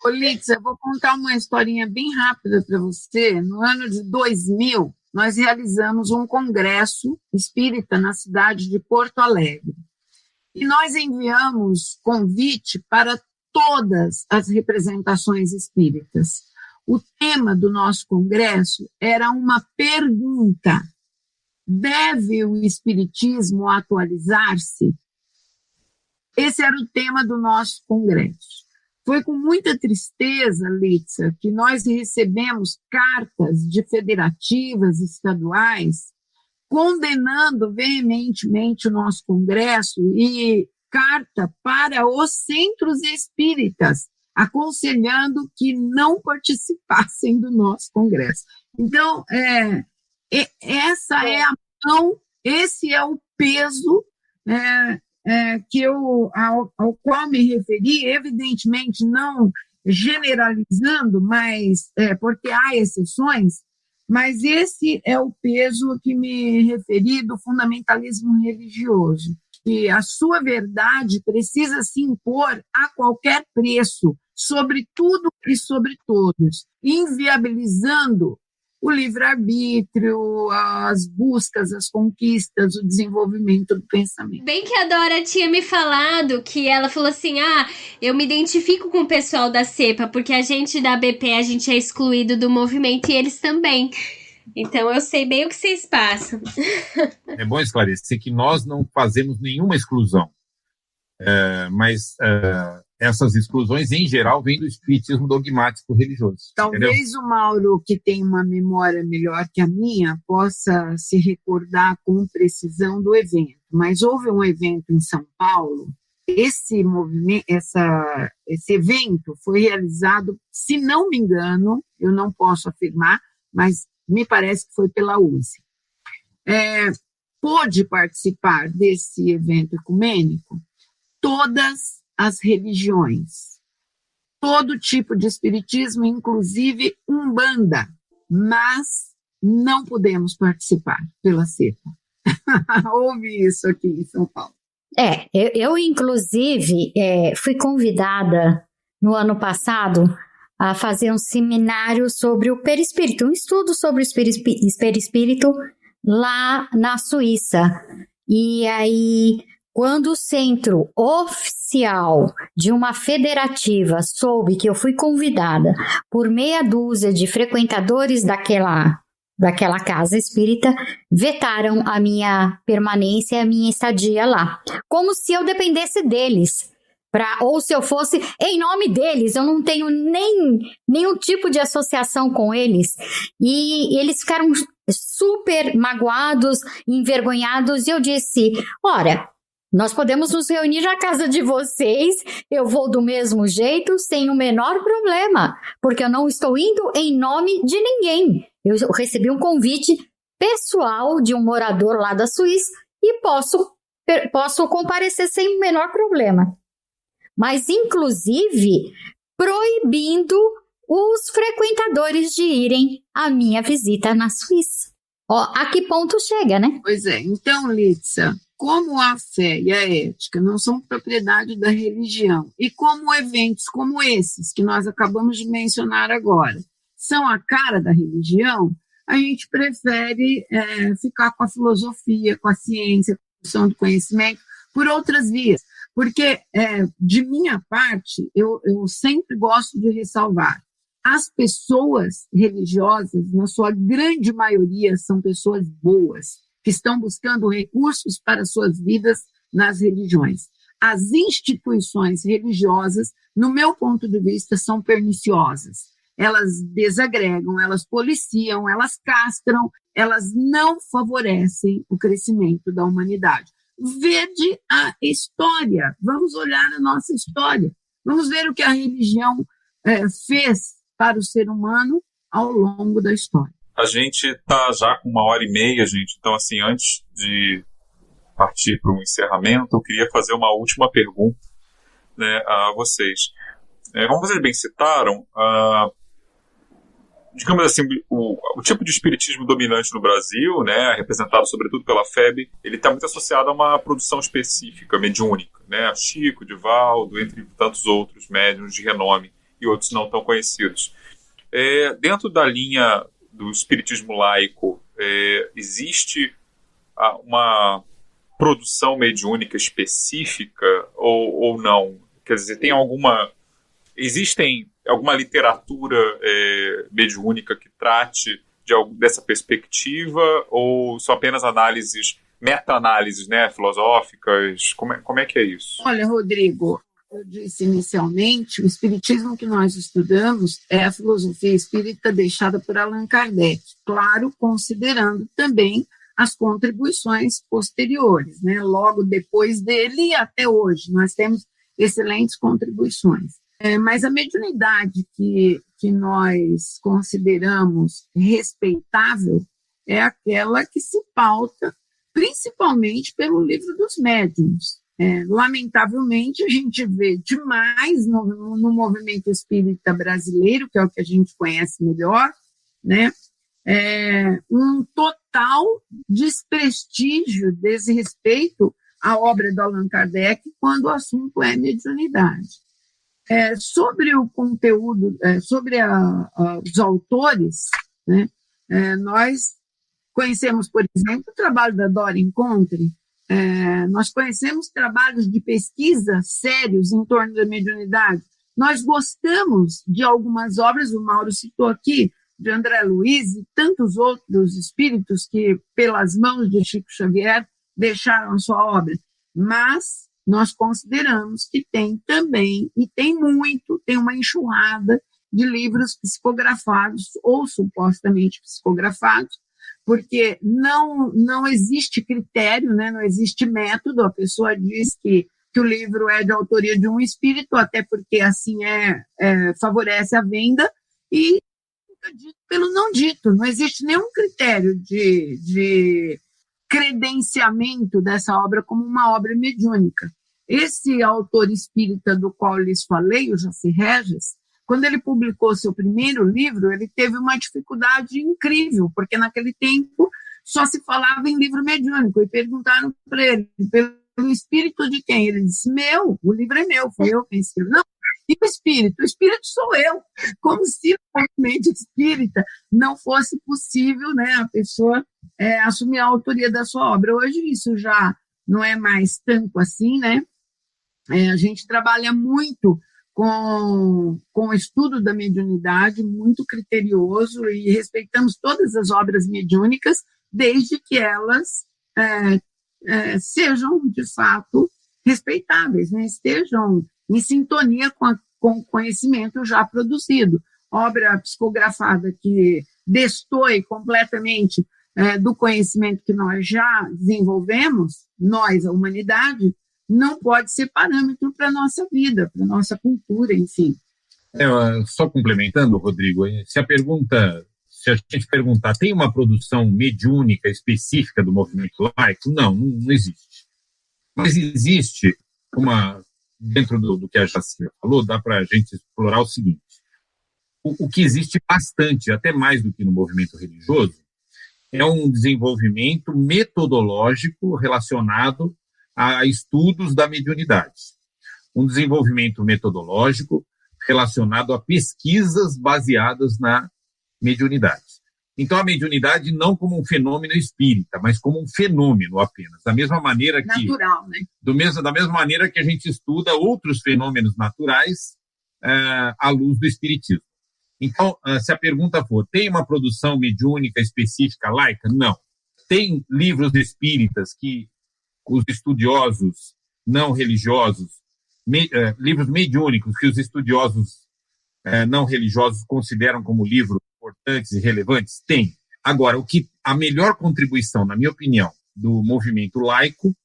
Ô, Litz, eu vou contar uma historinha bem rápida para você. No ano de 2000, nós realizamos um congresso espírita na cidade de Porto Alegre. E nós enviamos convite para todas as representações espíritas. O tema do nosso congresso era uma pergunta: deve o espiritismo atualizar-se? Esse era o tema do nosso congresso. Foi com muita tristeza, Litza, que nós recebemos cartas de federativas estaduais condenando veementemente o nosso congresso e carta para os centros espíritas, aconselhando que não participassem do nosso congresso. Então, essa é a mão, esse é o peso ao qual me referi, evidentemente não generalizando, mas porque há exceções, mas esse é o peso que me referi do fundamentalismo religioso, que a sua verdade precisa se impor a qualquer preço, sobre tudo e sobre todos, inviabilizando o livre-arbítrio, as buscas, as conquistas, o desenvolvimento do pensamento. Bem que a Dora tinha me falado que ela falou assim, eu me identifico com o pessoal da CEPA, porque a gente da BP, a gente é excluído do movimento e eles também. Então eu sei bem o que vocês passam. É bom esclarecer que nós não fazemos nenhuma exclusão, mas essas exclusões, em geral, vêm do espiritismo dogmático religioso. Talvez entendeu? O Mauro, que tem uma memória melhor que a minha, possa se recordar com precisão do evento. Mas houve um evento em São Paulo, esse evento foi realizado, se não me engano, eu não posso afirmar, mas me parece que foi pela USE. Pôde participar desse evento ecumênico todas as religiões, todo tipo de espiritismo, inclusive Umbanda, mas não podemos participar pela CEPA. Houve isso aqui em São Paulo. Eu inclusive, fui convidada no ano passado a fazer um seminário sobre o perispírito, um estudo sobre o perispírito lá na Suíça. E aí, quando o centro oficial de uma federativa soube que eu fui convidada por meia dúzia de frequentadores daquela daquela casa espírita vetaram a minha permanência e a minha estadia lá. Como se eu dependesse deles. Ou se eu fosse em nome deles, eu não tenho nenhum tipo de associação com eles. E eles ficaram super magoados, envergonhados, e eu disse, ora, nós podemos nos reunir na casa de vocês, eu vou do mesmo jeito, sem o menor problema, porque eu não estou indo em nome de ninguém. Eu recebi um convite pessoal de um morador lá da Suíça e posso comparecer sem o menor problema. Mas, inclusive, proibindo os frequentadores de irem à minha visita na Suíça. Ó, a que ponto chega, né? Pois é. Então, Lídia, como a fé e a ética não são propriedade da religião, e como eventos como esses que nós acabamos de mencionar agora são a cara da religião, a gente prefere ficar com a filosofia, com a ciência, com a produção do conhecimento, por outras vias. Porque, de minha parte, eu sempre gosto de ressalvar, as pessoas religiosas, na sua grande maioria, são pessoas boas, que estão buscando recursos para suas vidas nas religiões. As instituições religiosas, no meu ponto de vista, são perniciosas. Elas desagregam, elas policiam, elas castram, elas não favorecem o crescimento da humanidade. Vede a história, vamos olhar a nossa história, vamos ver o que a religião fez para o ser humano ao longo da história. A gente está já com 1h30, gente, então assim, antes de partir para o encerramento, eu queria fazer uma última pergunta, né, a vocês. Como vocês bem citaram, digamos assim, o tipo de espiritismo dominante no Brasil, né, representado sobretudo pela FEB, ele está muito associado a uma produção específica, mediúnica, né, Chico, Divaldo, entre tantos outros médiuns de renome e outros não tão conhecidos. Dentro da linha do espiritismo laico, existe uma produção mediúnica específica ou não? Quer dizer, existem alguma literatura mediúnica que trate dessa perspectiva, ou são apenas análises, meta-análises, né, filosóficas? Como é que é isso? Olha, Rodrigo, eu disse inicialmente, o espiritismo que nós estudamos é a filosofia espírita deixada por Allan Kardec, claro, considerando também as contribuições posteriores, né? Logo depois dele e até hoje, nós temos excelentes contribuições. Mas a mediunidade que nós consideramos respeitável é aquela que se pauta principalmente pelo livro dos médiuns. Lamentavelmente, a gente vê demais no movimento espírita brasileiro, que é o que a gente conhece melhor, né? Um total desprestígio, desrespeito à obra do Allan Kardec quando o assunto é mediunidade. Sobre o conteúdo, sobre os autores, né? Nós conhecemos, por exemplo, o trabalho da Doreen Contrey, nós conhecemos trabalhos de pesquisa sérios em torno da mediunidade. Nós gostamos de algumas obras, o Mauro citou aqui, de André Luiz e tantos outros espíritos que, pelas mãos de Chico Xavier, deixaram a sua obra. Mas nós consideramos que tem também, e tem uma enxurrada de livros psicografados ou supostamente psicografados, porque não existe critério, né, não existe método, a pessoa diz que o livro é de autoria de um espírito, até porque assim favorece a venda, e dito pelo não dito, não existe nenhum critério de credenciamento dessa obra como uma obra mediúnica. Esse autor espírita do qual lhes falei, o Jaci Regis, quando ele publicou seu primeiro livro, ele teve uma dificuldade incrível, porque naquele tempo só se falava em livro mediúnico, e perguntaram para ele, pelo espírito de quem? Ele disse, o livro é meu, foi eu quem escreveu. Não, e o espírito sou eu, como se no movimento espírita não fosse possível, né, a pessoa assumir a autoria da sua obra. Hoje isso já não é mais tanto assim, né? A gente trabalha muito com o estudo da mediunidade, muito criterioso, e respeitamos todas as obras mediúnicas, desde que elas sejam, de fato, respeitáveis, né? Estejam em sintonia com o conhecimento já produzido. Obra psicografada que destoe completamente do conhecimento que nós já desenvolvemos, nós, a humanidade, não pode ser parâmetro para a nossa vida, para a nossa cultura, enfim. Só complementando, Rodrigo, se a gente perguntar, tem uma produção mediúnica específica do movimento laico? Não existe. Mas existe dentro do que a Jacira falou, dá para a gente explorar o seguinte: o que existe bastante, até mais do que no movimento religioso, é um desenvolvimento metodológico relacionado a estudos da mediunidade. Um desenvolvimento metodológico relacionado a pesquisas baseadas na mediunidade. Então, a mediunidade não como um fenômeno espírita, mas como um fenômeno apenas. Da mesma maneira que... Natural, né? Da mesma maneira que a gente estuda outros fenômenos naturais à luz do espiritismo. Então, se a pergunta for, tem uma produção mediúnica específica laica? Não. Tem livros espíritas que os estudiosos não religiosos, livros mediúnicos que os estudiosos não religiosos consideram como livros importantes e relevantes? Tem. Agora, a melhor contribuição, na minha opinião, do movimento laico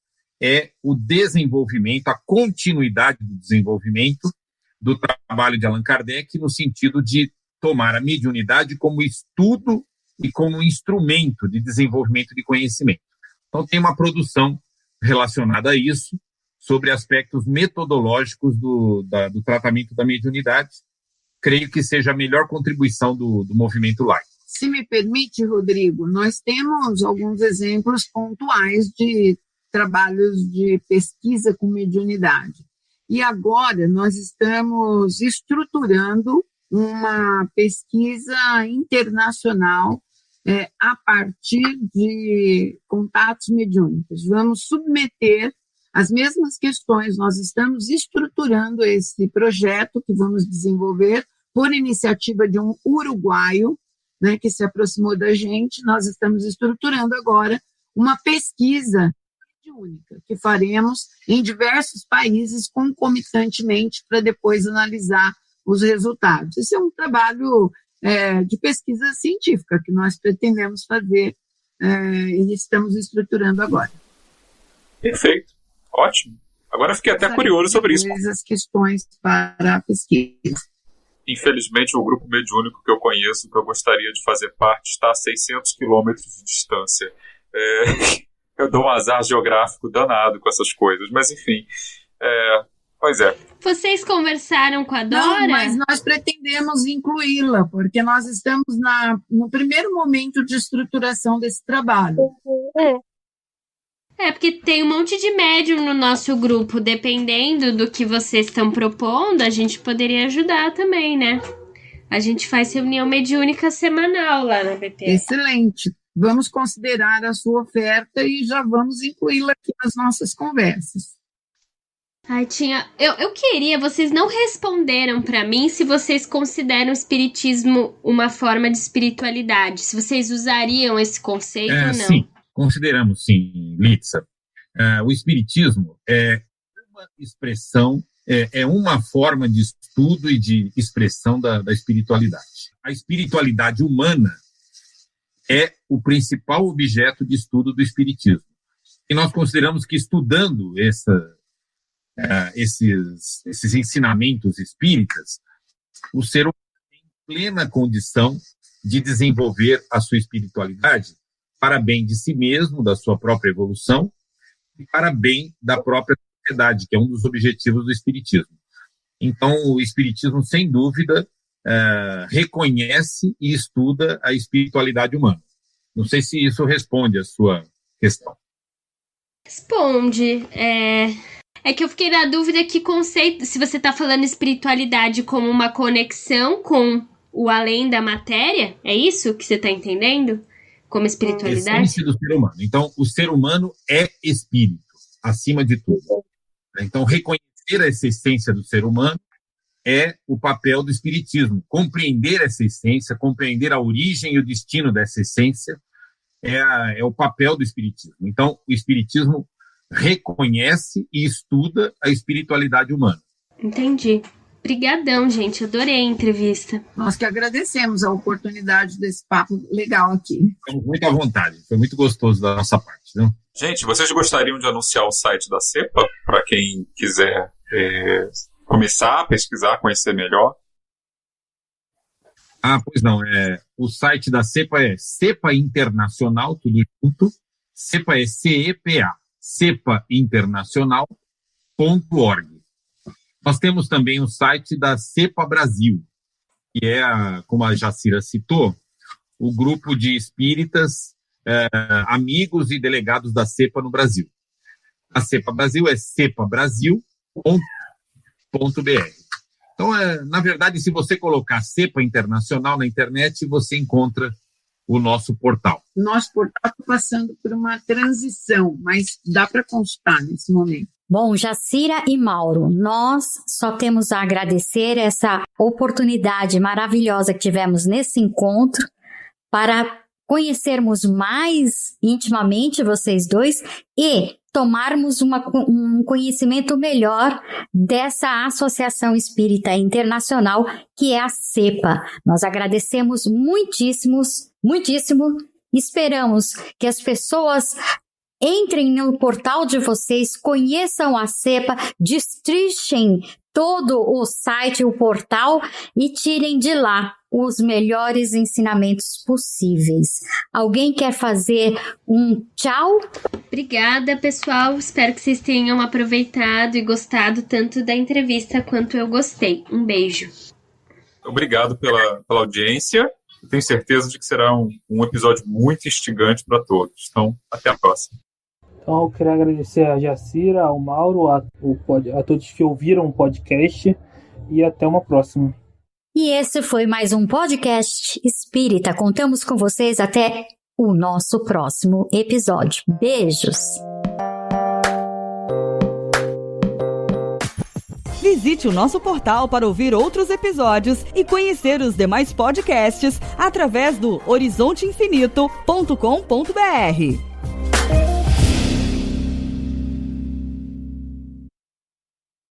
é o desenvolvimento, a continuidade do desenvolvimento do trabalho de Allan Kardec, no sentido de tomar a mediunidade como estudo e como instrumento de desenvolvimento de conhecimento. Então, tem uma produção relacionada a isso, sobre aspectos metodológicos do tratamento da mediunidade. Creio que seja a melhor contribuição do movimento laico. Se me permite, Rodrigo, nós temos alguns exemplos pontuais de trabalhos de pesquisa com mediunidade. E agora nós estamos estruturando uma pesquisa internacional a partir de contatos mediúnicos. Vamos submeter as mesmas questões, nós estamos estruturando esse projeto que vamos desenvolver por iniciativa de um uruguaio, né, que se aproximou da gente. Nós estamos estruturando agora uma pesquisa mediúnica que faremos em diversos países concomitantemente para depois analisar os resultados. Esse é um trabalho de pesquisa científica que nós pretendemos fazer e estamos estruturando agora. Perfeito, ótimo. Agora eu fiquei até curioso sobre isso. As questões para a pesquisa. Infelizmente, o grupo mediúnico que eu conheço, que eu gostaria de fazer parte, está a 600 quilômetros de distância. Eu dou um azar geográfico danado com essas coisas, mas enfim... Pois é. Vocês conversaram com a Dora? Não, mas nós pretendemos incluí-la, porque nós estamos no primeiro momento de estruturação desse trabalho. Porque tem um monte de médium no nosso grupo. Dependendo do que vocês estão propondo, a gente poderia ajudar também, né? A gente faz reunião mediúnica semanal lá na BP. Excelente. Vamos considerar a sua oferta e já vamos incluí-la aqui nas nossas conversas. Ai, eu queria, vocês não responderam para mim se vocês consideram o espiritismo uma forma de espiritualidade, se vocês usariam esse conceito ou não. Sim, consideramos sim, Litsa. O espiritismo é uma expressão, é uma forma de estudo e de expressão da espiritualidade. A espiritualidade humana é o principal objeto de estudo do espiritismo. E nós consideramos que estudando esses ensinamentos espíritas, o ser humano tem plena condição de desenvolver a sua espiritualidade para bem de si mesmo, da sua própria evolução, e para bem da própria sociedade, que é um dos objetivos do espiritismo. Então, o espiritismo, sem dúvida, reconhece e estuda a espiritualidade humana. Não sei se isso responde a sua questão. Responde. É que eu fiquei na dúvida que conceito, se você está falando espiritualidade como uma conexão com o além da matéria, é isso que você está entendendo? Como espiritualidade? A essência do ser humano. Então, o ser humano é espírito, acima de tudo. Então, reconhecer essa essência do ser humano é o papel do espiritismo. Compreender essa essência, compreender a origem e o destino dessa essência é o papel do espiritismo. Então, o espiritismo reconhece e estuda a espiritualidade humana. Entendi. Obrigadão, gente. Adorei a entrevista. Nós que agradecemos a oportunidade desse papo legal aqui. Estamos muito à vontade. Foi muito gostoso da nossa parte, viu? Gente, vocês gostariam de anunciar o site da CEPA para quem quiser começar a pesquisar, conhecer melhor? Pois não. O site da CEPA é CEPA Internacional, tudo junto. CEPA é CEPA. cepainternacional.org. Nós temos também o site da CEPA Brasil, que é, como a Jacira citou, o grupo de espíritas, amigos e delegados da CEPA no Brasil. A CEPA Brasil é cepabrasil.br. Então, na verdade, se você colocar CEPA Internacional na internet, você encontra o nosso portal. Nosso portal está passando por uma transição, mas dá para consultar nesse momento. Bom, Jacira e Mauro, nós só temos a agradecer essa oportunidade maravilhosa que tivemos nesse encontro para conhecermos mais intimamente vocês dois e tomarmos um conhecimento melhor dessa Associação Espírita Internacional, que é a CEPA. Nós agradecemos muitíssimo. Esperamos que as pessoas entrem no portal de vocês, conheçam a CEPA, destrichem todo o site, o portal e tirem de lá os melhores ensinamentos possíveis. Alguém quer fazer um tchau? Obrigada, pessoal. Espero que vocês tenham aproveitado e gostado tanto da entrevista quanto eu gostei. Um beijo. Obrigado pela audiência. Eu tenho certeza de que será um episódio muito instigante para todos. Então, até a próxima. Então, eu quero agradecer a Jacira, ao Mauro, a todos que ouviram o podcast e até uma próxima. E esse foi mais um podcast espírita. Contamos com vocês até o nosso próximo episódio. Beijos! Visite o nosso portal para ouvir outros episódios e conhecer os demais podcasts através do horizonteinfinito.com.br.